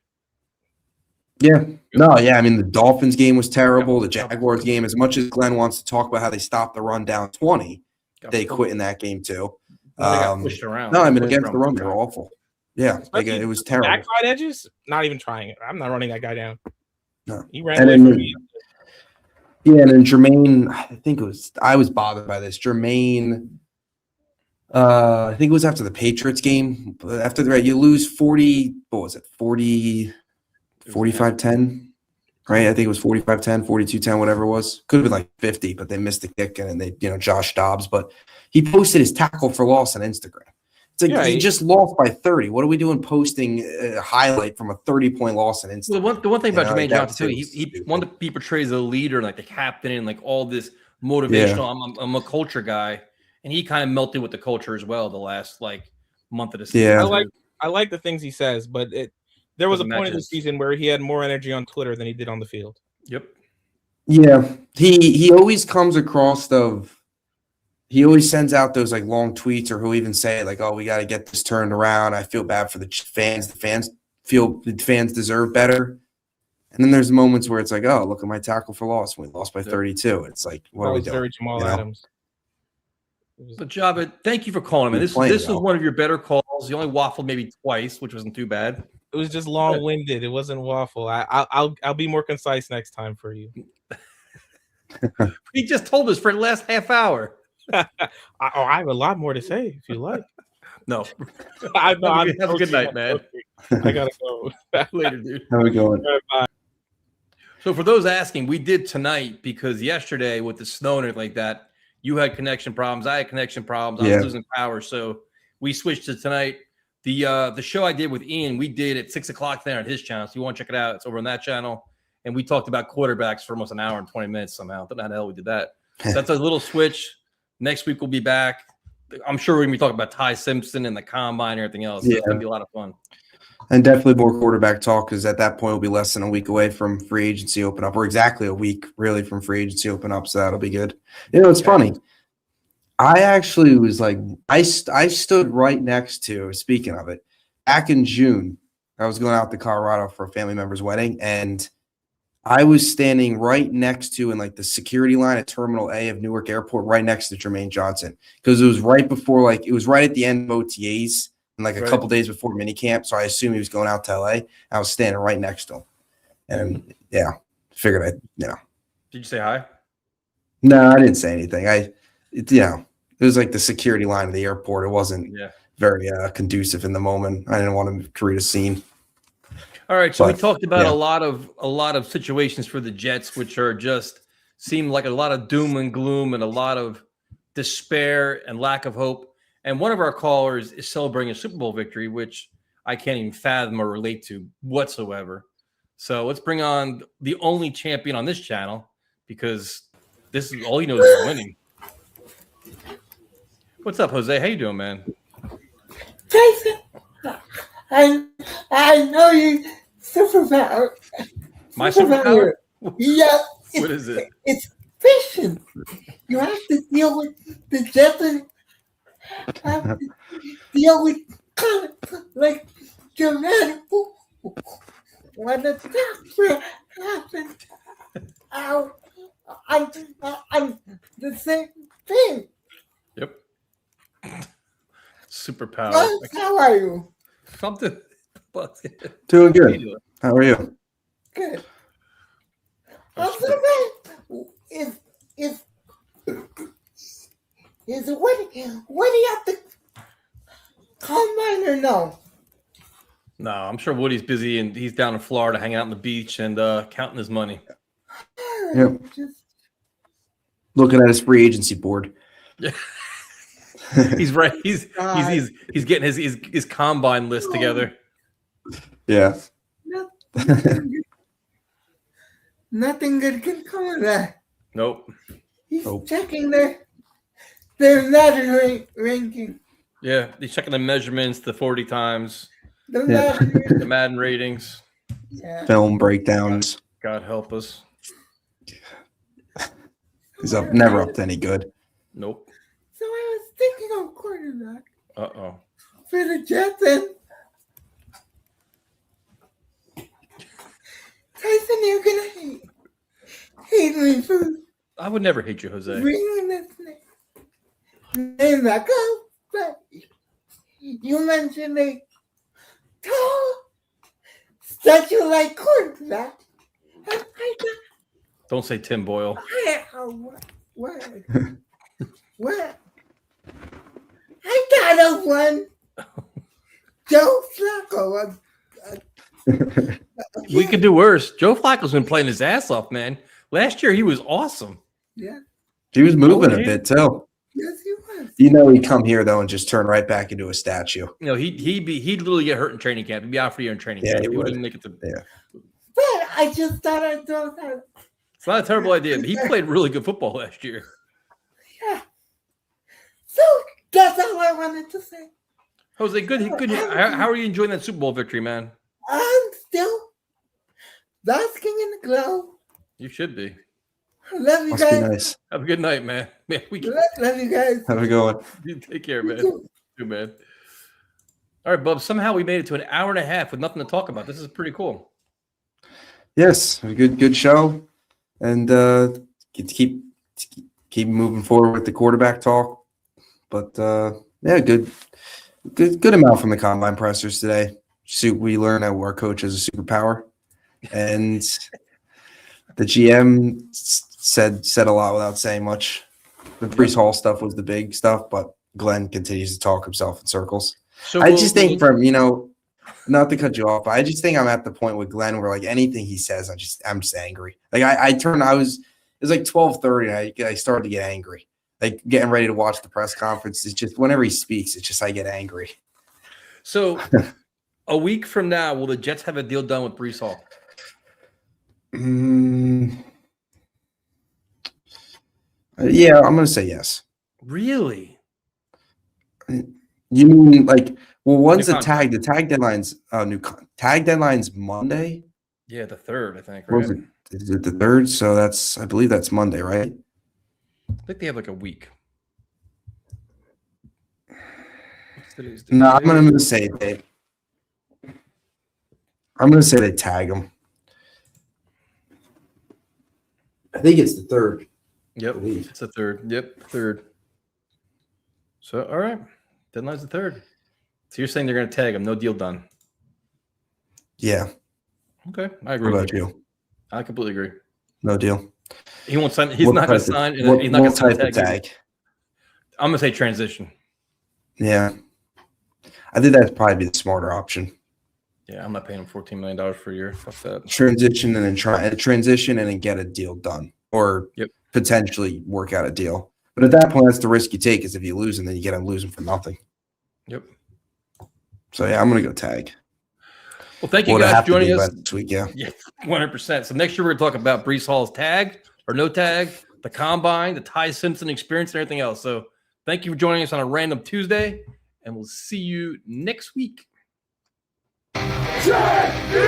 Yeah. No, yeah. I mean, the Dolphins game was terrible. The Jaguars game, as much as Glenn wants to talk about how they stopped the run down 20, they quit in that game too. They got pushed around. No, I mean, against the run, they're awful. Yeah, it was terrible. Backside edges, not even trying it. I'm not running that guy down. No. He ran away from me. Yeah, and then Jermaine, I was bothered by this. Jermaine, I think it was after the Patriots game. After you lose 40, what was it, 45-10, right? I think it was 45-10, 42-10, whatever it was. Could have been like 50, but they missed the kick, and then they, Josh Dobbs. But he posted his tackle for loss on Instagram. It's like he just lost by 30. What are we doing posting a highlight from a 30-point loss on Instagram? Well, the one thing about Jermaine Johnson, too, he portrays a leader, like the captain, and like all this motivational, I'm a culture guy. and he kind of melted with the culture as well the last month of the season. Yeah. I like the things he says, but there was a point of the his- season where he had more energy on Twitter than he did on the field. Yep. Yeah, he always comes across he always sends out those long tweets, or he'll even say "Oh, we got to get this turned around. I feel bad for the fans. The fans feel the fans deserve better." And then there's moments where it's "Oh, look at my tackle for loss. We lost by 32." It's what are we doing? Very Jamal Adams. But Jabba, thank you for calling him. And this was one of your better calls. You only waffled maybe twice, which wasn't too bad. It was just long-winded. It wasn't waffle. I'll be more concise next time for you. He just told us for the last half hour. I have a lot more to say if you like. No. Have a good night, man. I gotta go. Later, dude. How are we going? Bye. So for those asking, we did tonight because yesterday with the snow and everything like that, you had connection problems. I had connection problems. I was losing power. So we switched to tonight. The show I did with Ian, we did at 6:00 there on his channel. So you want to check it out. It's over on that channel. And we talked about quarterbacks for almost an hour and 20 minutes somehow. I don't know how the hell we did that. So that's a little switch. Next week we'll be back. I'm sure we're going to be talking about Ty Simpson and the combine and everything else. So it's going to be a lot of fun. And definitely more quarterback talk, because at that point we'll be less than a week away from free agency open up, or exactly a week really from free agency open up. So that'll be good. It's funny. I actually was I stood right next to, speaking of it, back in June, I was going out to Colorado for a family member's wedding, and I was standing right next to, in the security line at Terminal A of Newark Airport, right next to Jermaine Johnson, because it was right before, it was right at the end of OTAs and a couple days before minicamp. So I assumed he was going out to LA. I was standing right next to him, and figured Did you say hi? No, I didn't say anything. It was the security line of the airport. It wasn't very conducive in the moment. I didn't want to create a scene. All right, so we talked about a lot of situations for the Jets, which are seem like a lot of doom and gloom and a lot of despair and lack of hope. And one of our callers is celebrating a Super Bowl victory, which I can't even fathom or relate to whatsoever. So let's bring on the only champion on this channel, because this is all he knows is winning. What's up, Jose? How you doing, man? Jason, I know you superpower. My superpower? Yeah. What is it? It's fishing. You have to deal with the Jets. Have to deal with dramatic. When the doctor happened, I'm the same thing. Yep. Superpower. How are you? Something. Doing good. How are you? Good. I'm so good. Is what do you have to combine or no? No, I'm sure Woody's busy and he's down in Florida hanging out on the beach and counting his money. Yep. Looking at his free agency board. Yeah. He's right. He's getting his combine list together. Yeah. Nothing good can come of that. Nope. He's checking their Madden ranking. Yeah, he's checking the measurements, the 40 times, the Madden ratings, film breakdowns. God help us. He's never up to any good. Nope. So I was thinking of quarterback. Uh-oh. For the Jets, and Tyson, you're gonna hate me for. I would never hate you, Jose. Bringing this name back up, but you mentioned a tall, statue-like quarterback. Don't say Tim Boyle. What? I thought of one. Joe Flacco. We could do worse. Joe Flacco's been playing his ass off, man. Last year he was awesome. Yeah. He was moving a bit too. Yes, he was. He'd come here though and just turn right back into a statue. He'd literally get hurt in training camp. He'd be out for a year in training camp. He wouldn't make it to. But I just thought I'd throw that. It's not a terrible idea. He played really good football last year. Yeah. So that's all I wanted to say. Jose, good. How are you enjoying that Super Bowl victory, man? I'm still basking in the glow. You should be. Love you Must be guys. nice. Have a good night, man. Man, Love you guys. Have a good one. You take care, man. You, man. All right, Bub. Somehow we made it to an hour and a half with nothing to talk about. This is pretty cool. Yes, a good show, and keep moving forward with the quarterback talk. But yeah, good amount from the combine pressers today. We learned that our coach has a superpower, and the GM said a lot without saying much. The Breece Hall stuff was the big stuff, but Glenn continues to talk himself in circles. So I just think not to cut you off, but I just think I'm at the point with Glenn where like anything he says, I'm just angry. Like it was like 12:30 and I started to get angry. Like getting ready to watch the press conference. It's just whenever he speaks, it's just I get angry. So a week from now, will the Jets have a deal done with Breece Hall? Yeah, I'm gonna say yes. Really? You mean like, well, when's the tag? The tag deadline's tag deadline's Monday. Yeah, the 3rd, I think. Or Right? is it the 3rd? So I believe that's Monday, right? I think they have like a week. No, I'm gonna say they. I'm gonna say they tag him. I think it's the 3rd. Yep, it's the 3rd. Yep, 3rd. So, all right. Deadline's the 3rd. So you're saying they're going to tag him. No deal done. Yeah. Okay. I agree. What about you? I completely agree. No deal. He won't sign. He's not going to sign. He's not going to sign the tag. I'm going to say transition. Yeah. I think that'd probably be the smarter option. Yeah, I'm not paying him $14 million for a year. Fuck that. Transition and then get a deal done, or potentially work out a deal. But at that point, that's the risk you take. Is if you lose, and then you get him losing for nothing. Yep. So yeah, I'm gonna go tag. Well, thank you guys for joining us this week. Yeah, 100%. So next year we're going to talk about Breece Hall's tag or no tag, the combine, the Ty Simpson experience, and everything else. So thank you for joining us on a random Tuesday, and we'll see you next week. Champion!